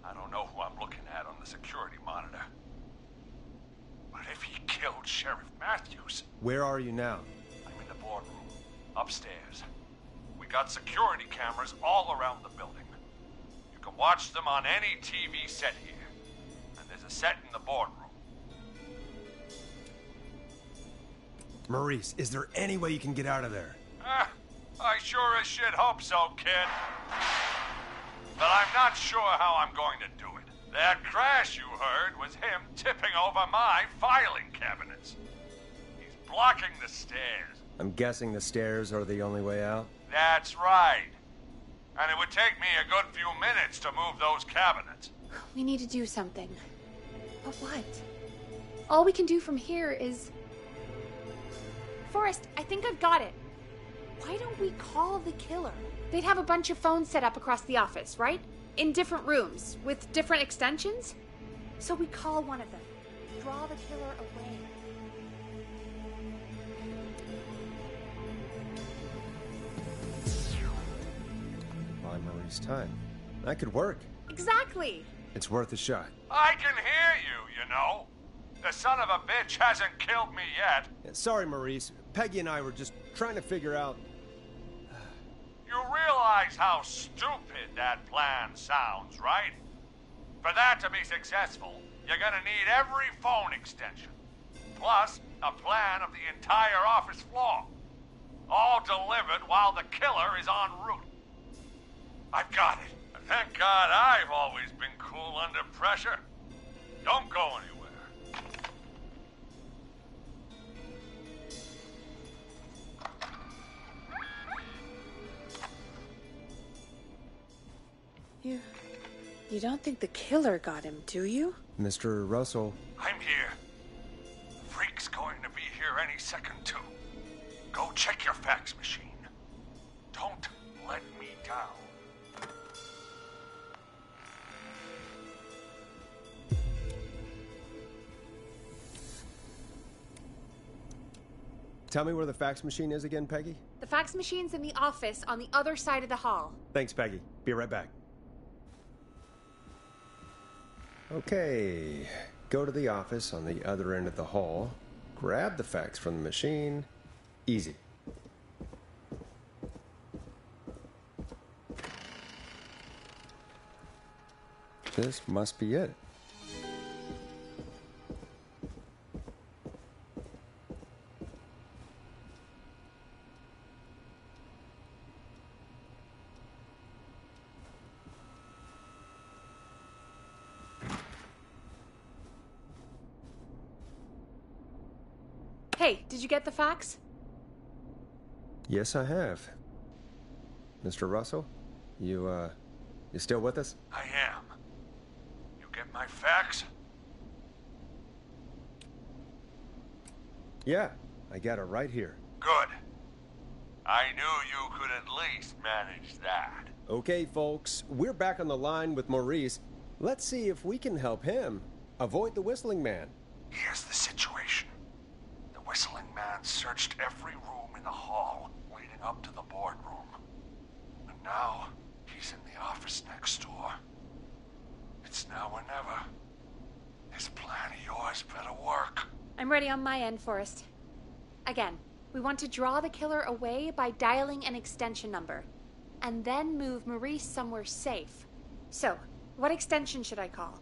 I don't know who I'm looking at on the security monitor. But if he killed Sheriff Matthews... Where are you now? I'm in the boardroom, upstairs. We got security cameras all around the building. You can watch them on any TV set here. And there's a set in the boardroom. Maurice, is there any way you can get out of there? I sure as shit hope so, kid. But I'm not sure how I'm going to do it. That crash you heard was him tipping over my filing cabinets. He's blocking the stairs. I'm guessing the stairs are the only way out? That's right. And it would take me a good few minutes to move those cabinets. We need to do something. But what? All we can do from here is... Forrest, I think I've got it. Why don't we call the killer? They'd have a bunch of phones set up across the office, right? In different rooms, with different extensions. So we call one of them. Draw the killer away. Buy Maurice time. That could work. Exactly. It's worth a shot. I can hear you, you know. The son of a bitch hasn't killed me yet. Sorry, Maurice. Peggy and I were just trying to figure out... You realize how stupid that plan sounds, right? For that to be successful, you're gonna need every phone extension. Plus, a plan of the entire office floor. All delivered while the killer is en route. I've got it. And thank God I've always been cool under pressure. Don't go anywhere. You don't think the killer got him, do you? Mr. Russell. I'm here. The freak's going to be here any second, too. Go check your fax machine. Don't let me down. Tell me where the fax machine is again, Peggy? The fax machine's in the office on the other side of the hall. Thanks, Peggy. Be right back. Okay, go to the office on the other end of the hall, grab the fax from the machine. Easy. This must be it. Hey, did you get the fax? Yes, I have. Mr. Russell, you still with us? I am. You get my fax? Yeah, I got it right here. Good. I knew you could at least manage that. Okay, folks, we're back on the line with Maurice. Let's see if we can help him avoid the Whistling Man. Here's the situation. The Whistling Man searched every room in the hall leading up to the boardroom. And now, he's in the office next door. It's now or never. This plan of yours better work. I'm ready on my end, Forrest. Again, we want to draw the killer away by dialing an extension number, and then move Maurice somewhere safe. So, what extension should I call?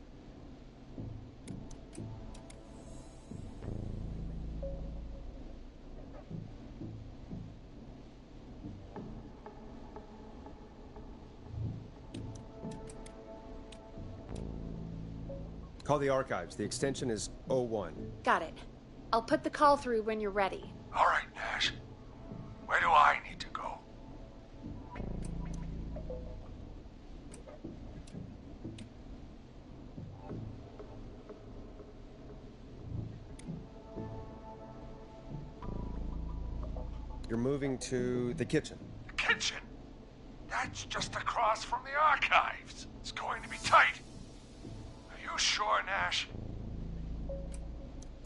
Call the archives. The extension is 01. Got it. I'll put the call through when you're ready. All right, Nash. Where do I need to go? You're moving to the kitchen. The kitchen? That's just across from the archives. It's going to be tight. Are you sure, Nash?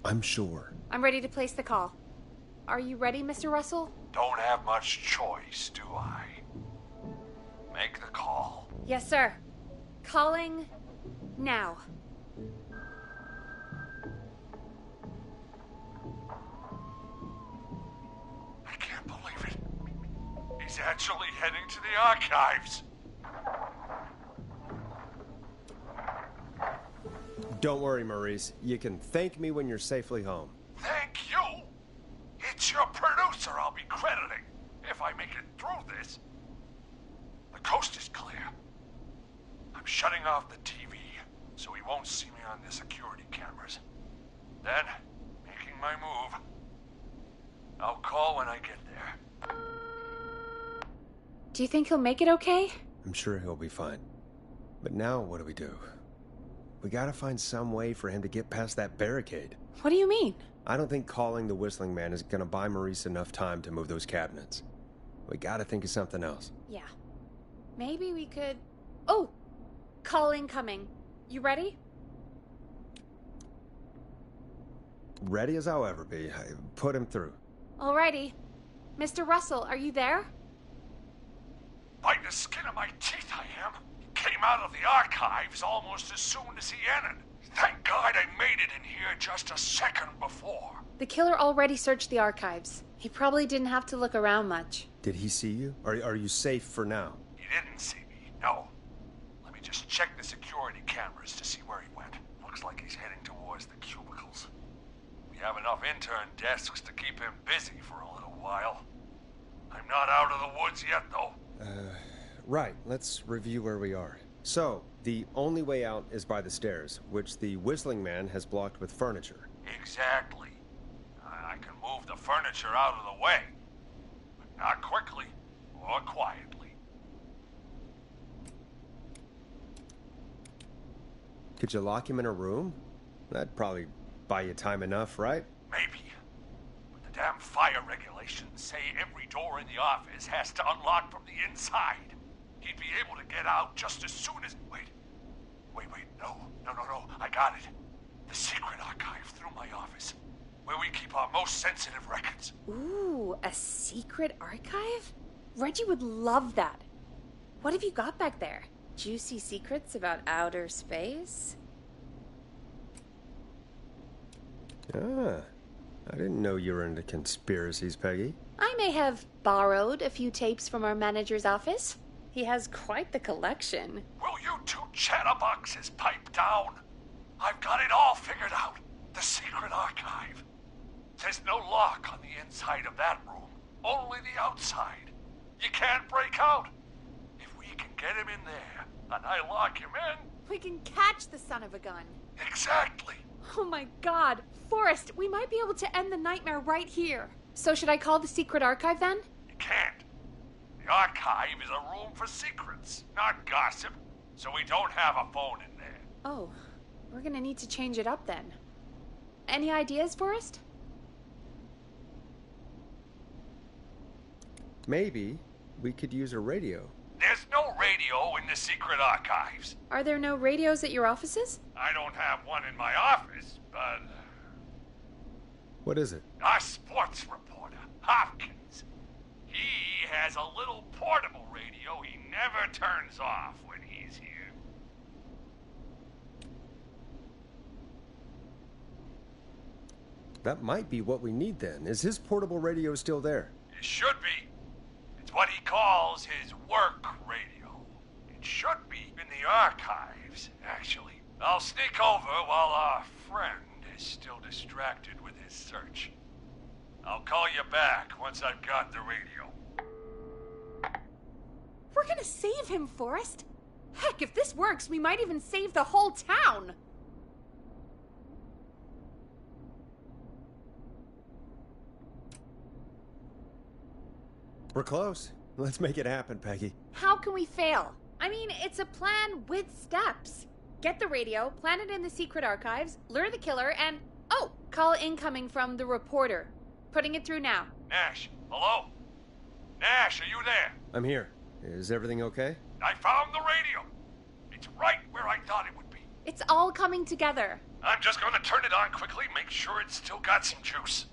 I'm sure. I'm ready to place the call. Are you ready, Mr. Russell? Don't have much choice, do I? Make the call. Yes, sir. Calling now. I can't believe it. He's actually heading to the archives. Don't worry, Maurice. You can thank me when you're safely home. Thank you? It's your producer I'll be crediting if I make it through this. The coast is clear. I'm shutting off the TV so he won't see me on the security cameras. Then, making my move. I'll call when I get there. Do you think he'll make it okay? I'm sure he'll be fine. But now what do we do? We gotta find some way for him to get past that barricade. What do you mean? I don't think calling the Whistling Man is gonna buy Maurice enough time to move those cabinets. We gotta think of something else. Yeah. Maybe we could... Oh! Call incoming. You ready? Ready as I'll ever be. Put him through. Alrighty. Mr. Russell, are you there? By the skin of my teeth I am. Came out of the archives almost as soon as he entered. Thank God I made it in here just a second before. The killer already searched the archives. He probably didn't have to look around much. Did he see you? Are you safe for now? He didn't see me, no. Let me just check the security cameras to see where he went. Looks like he's heading towards the cubicles. We have enough intern desks to keep him busy for a little while. I'm not out of the woods yet, though. Right. Let's review where we are. So, the only way out is by the stairs, which the Whistling Man has blocked with furniture. Exactly. I can move the furniture out of the way. But not quickly or quietly. Could you lock him in a room? That'd probably buy you time enough, right? Maybe. But the damn fire regulations say every door in the office has to unlock from the inside. He'd be able to get out just as soon as... Wait, no, I got it. The secret archive through my office, where we keep our most sensitive records. Ooh, a secret archive? Reggie would love that. What have you got back there? Juicy secrets about outer space? Ah, I didn't know you were into conspiracies, Peggy. I may have borrowed a few tapes from our manager's office. He has quite the collection. Will you two chatterboxes pipe down? I've got it all figured out. The secret archive. There's no lock on the inside of that room. Only the outside. You can't break out. If we can get him in there, and I lock him in... We can catch the son of a gun. Exactly. Oh my God. Forrest, we might be able to end the nightmare right here. So should I call the secret archive then? You can't. The archive is a room for secrets, not gossip, so we don't have a phone in there. Oh, we're gonna need to change it up then. Any ideas, Forrest? Maybe we could use a radio. There's no radio in the secret archives. Are there no radios at your offices? I don't have one in my office, but What is it? our sports reporter, Hopkins, he has a little portable radio he never turns off when he's here. That might be what we need then. Is his portable radio still there? It should be. It's what he calls his work radio. It should be in the archives, actually. I'll sneak over while our friend is still distracted with his search. I'll call you back once I've got the radio. We're gonna save him, Forrest. Heck, if this works, we might even save the whole town. We're close. Let's make it happen, Peggy. How can we fail? I mean, it's a plan with steps. Get the radio, plant it in the secret archives, lure the killer, and... oh, call incoming from the reporter. Putting it through now. Nash, hello? Nash, are you there? I'm here. Is everything okay? I found the radio. It's right where I thought it would be. It's all coming together. I'm just gonna turn it on quickly, make sure it's still got some juice.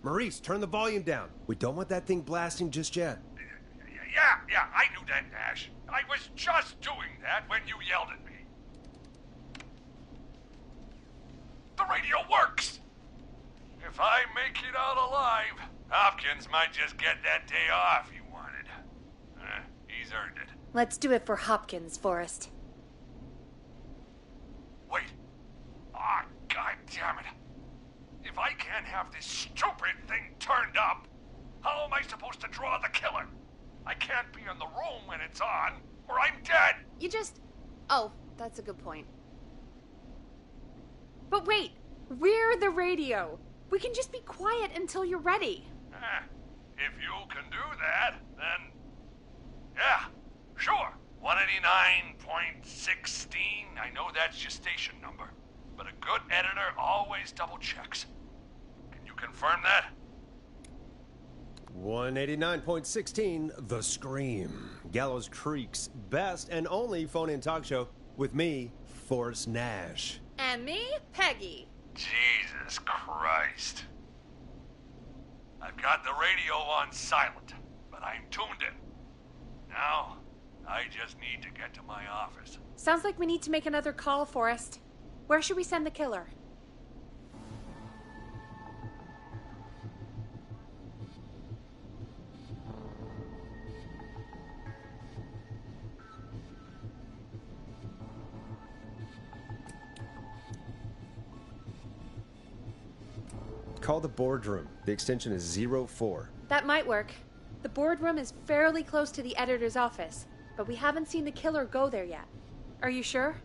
Maurice, turn the volume down. We don't want that thing blasting just yet. Yeah, I knew that, Nash. I was just doing that when you yelled at me. The radio works! If I make it out alive, Hopkins might just get that day off he wanted. He's earned it. Let's do it for Hopkins, Forrest. Wait. Ah, God damn it. If I can't have this stupid thing turned up, how am I supposed to draw the killer? I can't be in the room when it's on, or I'm dead. You just... oh, that's a good point. But wait, we're the radio. We can just be quiet until you're ready. If you can do that, then... yeah, sure. 189.16. I know that's your station number. But a good editor always double checks. Can you confirm that? 189.16, The Scream. Gallows Creek's best and only phone-in talk show with me, Forrest Nash. And me, Peggy. Jesus Christ. I've got the radio on silent, but I'm tuned in. Now, I just need to get to my office. Sounds like we need to make another call, Forrest. Where should we send the killer? Call the boardroom. The extension is 04. That might work. The boardroom is fairly close to the editor's office, but we haven't seen the killer go there yet. Are you sure?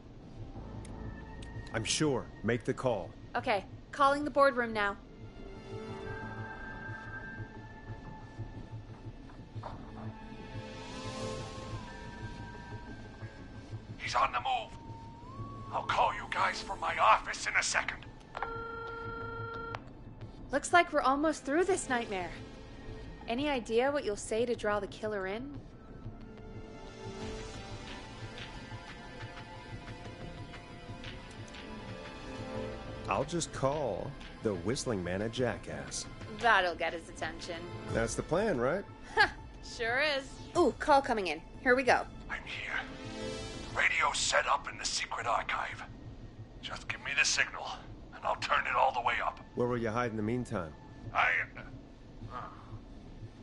I'm sure. Make the call. Okay, calling the boardroom now. He's on the move. I'll call you guys from my office in a second. Looks like we're almost through this nightmare. Any idea what you'll say to draw the killer in? I'll just call the Whistling Man a jackass. That'll get his attention. That's the plan, right? Sure is. Ooh, call coming in. Here we go. I'm here. Radio's set up in the secret archive. Just give me the signal, and I'll turn it all the way up. Where will you hide in the meantime?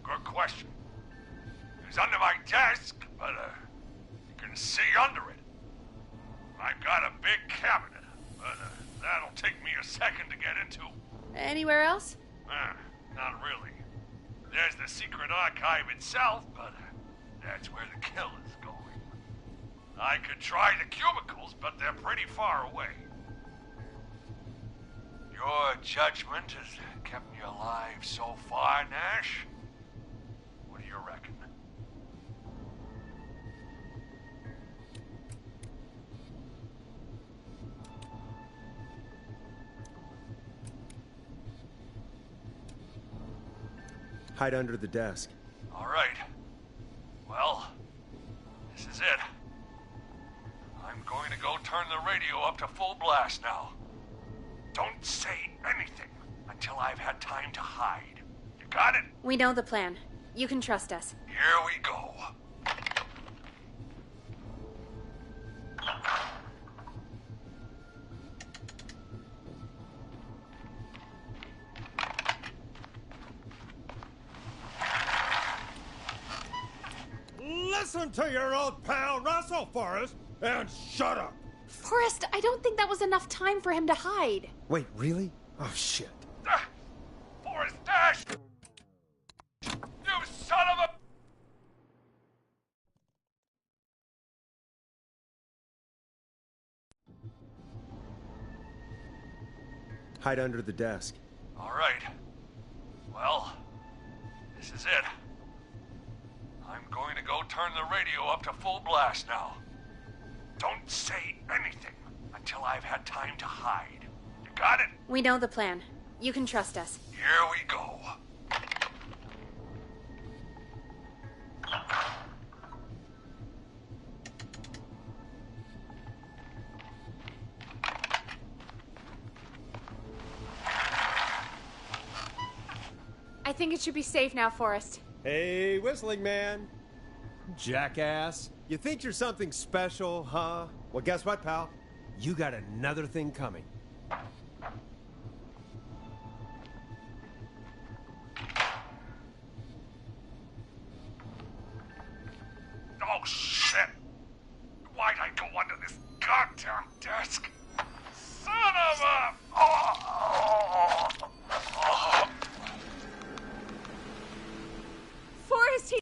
Good question. It's under my desk, but you can see under it. I've got a big cabinet, but that'll take me a second to get into. Anywhere else? Not really. There's the secret archive itself, but that's where the killer's going. I could try the cubicles, but they're pretty far away. Your judgment has kept me alive so far, Nash. Hide under the desk. All right. Well, this is it. I'm going to go turn the radio up to full blast now. Don't say anything until I've had time to hide. You got it? We know the plan. You can trust us. Here we go. Listen to your old pal Russell, Forrest, and shut up! Forrest, I don't think that was enough time for him to hide. Wait, really? Oh, shit. Forrest Dash! You son of a... Hide under the desk. All right. Well, this is it. I'm going to go turn the radio up to full blast now. Don't say anything until I've had time to hide. You got it? We know the plan. You can trust us. Here we go. I think it should be safe now, Forrest. Hey, Whistling Man. Jackass. You think you're something special, huh? Well, guess what, pal? You got another thing coming. Oh, shit! Why'd I go under this goddamn desk? Son of a... Forrest, he's...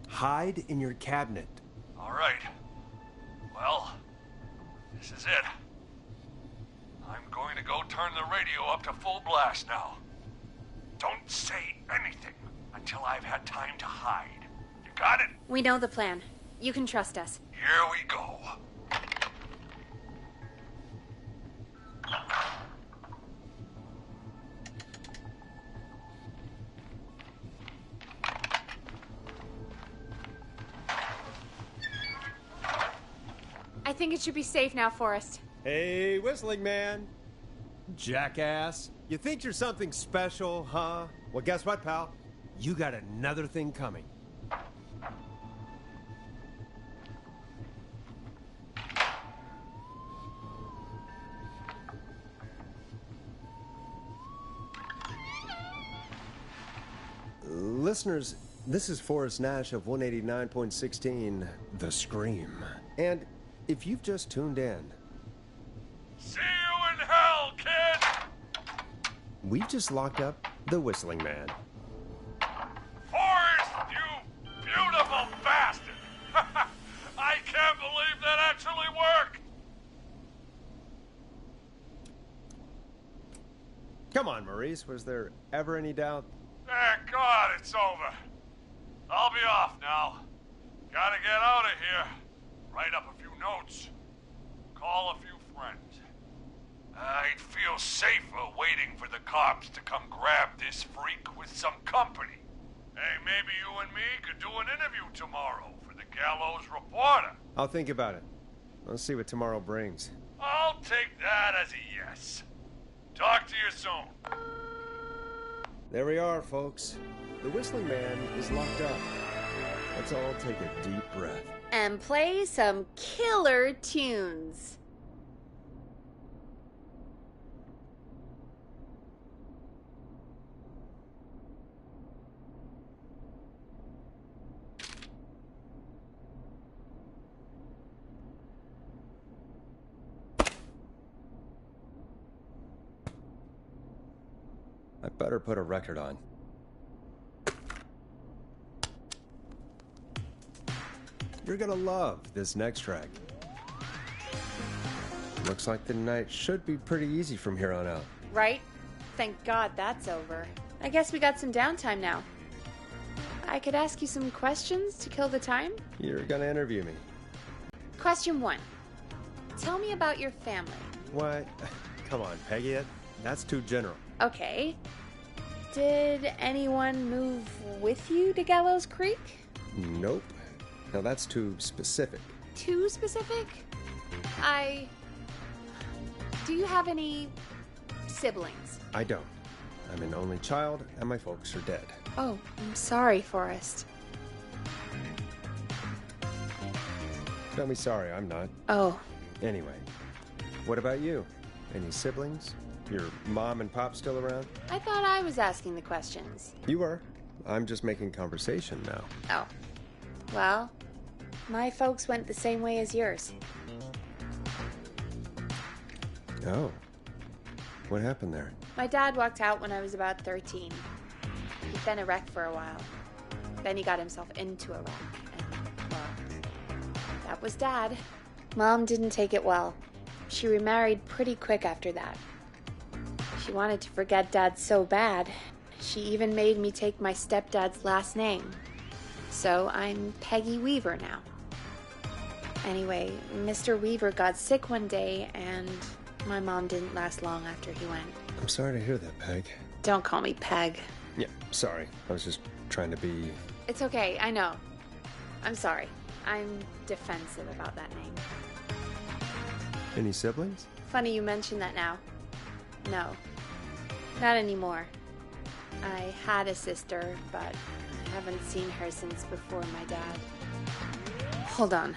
Hide in your cabinet. All right. Well, this is it. I'm going to go turn the radio up to full blast now. Don't say anything until I've had time to hide. You got it? We know the plan. You can trust us. Here we go. I think it should be safe now, Forrest. Hey, Whistling Man. Jackass. You think you're something special, huh? Well, guess what, pal? You got another thing coming. Listeners, this is Forrest Nash of 189.16, The Scream. And if you've just tuned in... See you in hell, kid! We've just locked up the Whistling Man. Forrest, you beautiful bastard! I can't believe that actually worked! Come on, Maurice, was there ever any doubt? Thank God it's over. I'll be off now. Gotta get out of here. Write up a few notes. Call a few friends. I'd feel safer waiting for the cops to come grab this freak with some company. Hey, maybe you and me could do an interview tomorrow for the Gallows Reporter. I'll think about it. Let's see what tomorrow brings. I'll take that as a yes. Talk to you soon. There we are, folks. The Whistling Man is locked up. Let's all take a deep breath. And play some killer tunes. I better put a record on. You're gonna love this next track. Looks like the night should be pretty easy from here on out. Right? Thank God that's over. I guess we got some downtime now. I could ask you some questions to kill the time? You're gonna interview me. Question 1. Tell me about your family. What? Come on, Peggy, that's too general. Okay. Did anyone move with you to Gallows Creek? Nope. Now that's too specific. Too specific? Do you have any siblings? I don't. I'm an only child, and my folks are dead. Oh, I'm sorry, Forrest. Don't be sorry, I'm not. Oh. Anyway, what about you? Any siblings? Your mom and pop still around? I thought I was asking the questions. You were. I'm just making conversation now. Oh. Well, my folks went the same way as yours. Oh. What happened there? My dad walked out when I was about 13. He'd been a wreck for a while. Then he got himself into a wreck. And, well, that was Dad. Mom didn't take it well. She remarried pretty quick after that. She wanted to forget Dad so bad, she even made me take my stepdad's last name. So I'm Peggy Weaver now. Anyway, Mr. Weaver got sick one day, and my mom didn't last long after he went. I'm sorry to hear that, Peg. Don't call me Peg. Yeah, sorry. I was just trying to be... It's okay, I know. I'm sorry. I'm defensive about that name. Any siblings? Funny you mention that now. No. Not anymore. I had a sister, but I haven't seen her since before my dad. Hold on.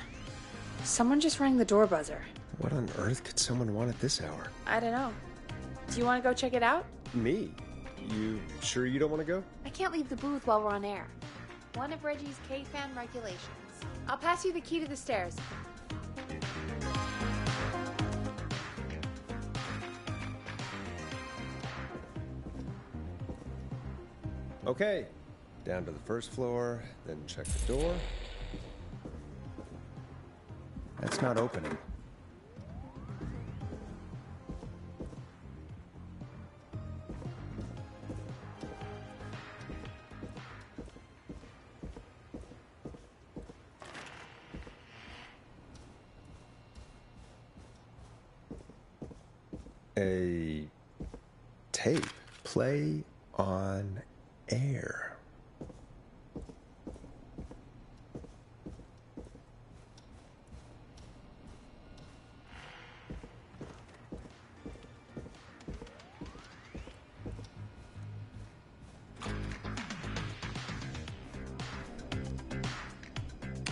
Someone just rang the door buzzer. What on earth could someone want at this hour? I don't know. Do you want to go check it out? Me? You sure you don't want to go? I can't leave the booth while we're on air. One of Reggie's K-Fan regulations. I'll pass you the key to the stairs. Okay. Down to the first floor, then check the door. That's not opening. A tape. Play on air.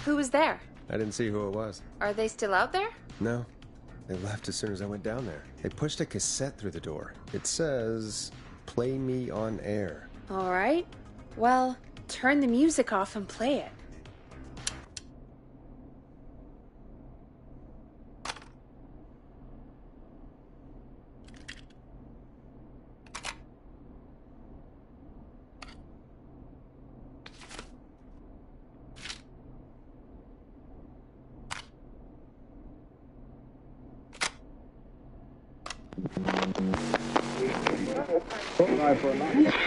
Who was there? I didn't see who it was. Are they still out there? No. They left as soon as I went down there. They pushed a cassette through the door. It says, "Play me on air." All right. Well, turn the music off and play it.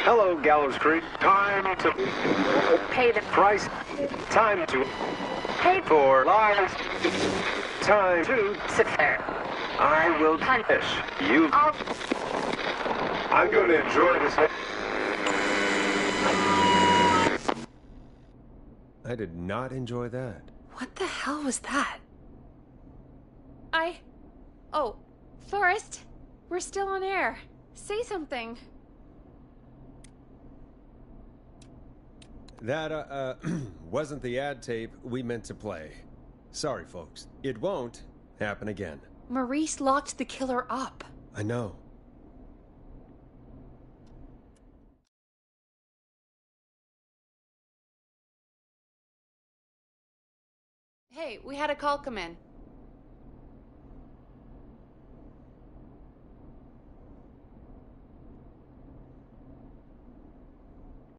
Hello, Gallows Creek. Time to pay the price. Time to pay for lives. Time to sit there. I will punish you. I'm going to enjoy this. I did not enjoy that. What the hell was that? Oh, Forrest, we're still on air. Say something. That, wasn't the ad tape we meant to play. Sorry, folks. It won't happen again. Maurice locked the killer up. I know. Hey, we had a call come in.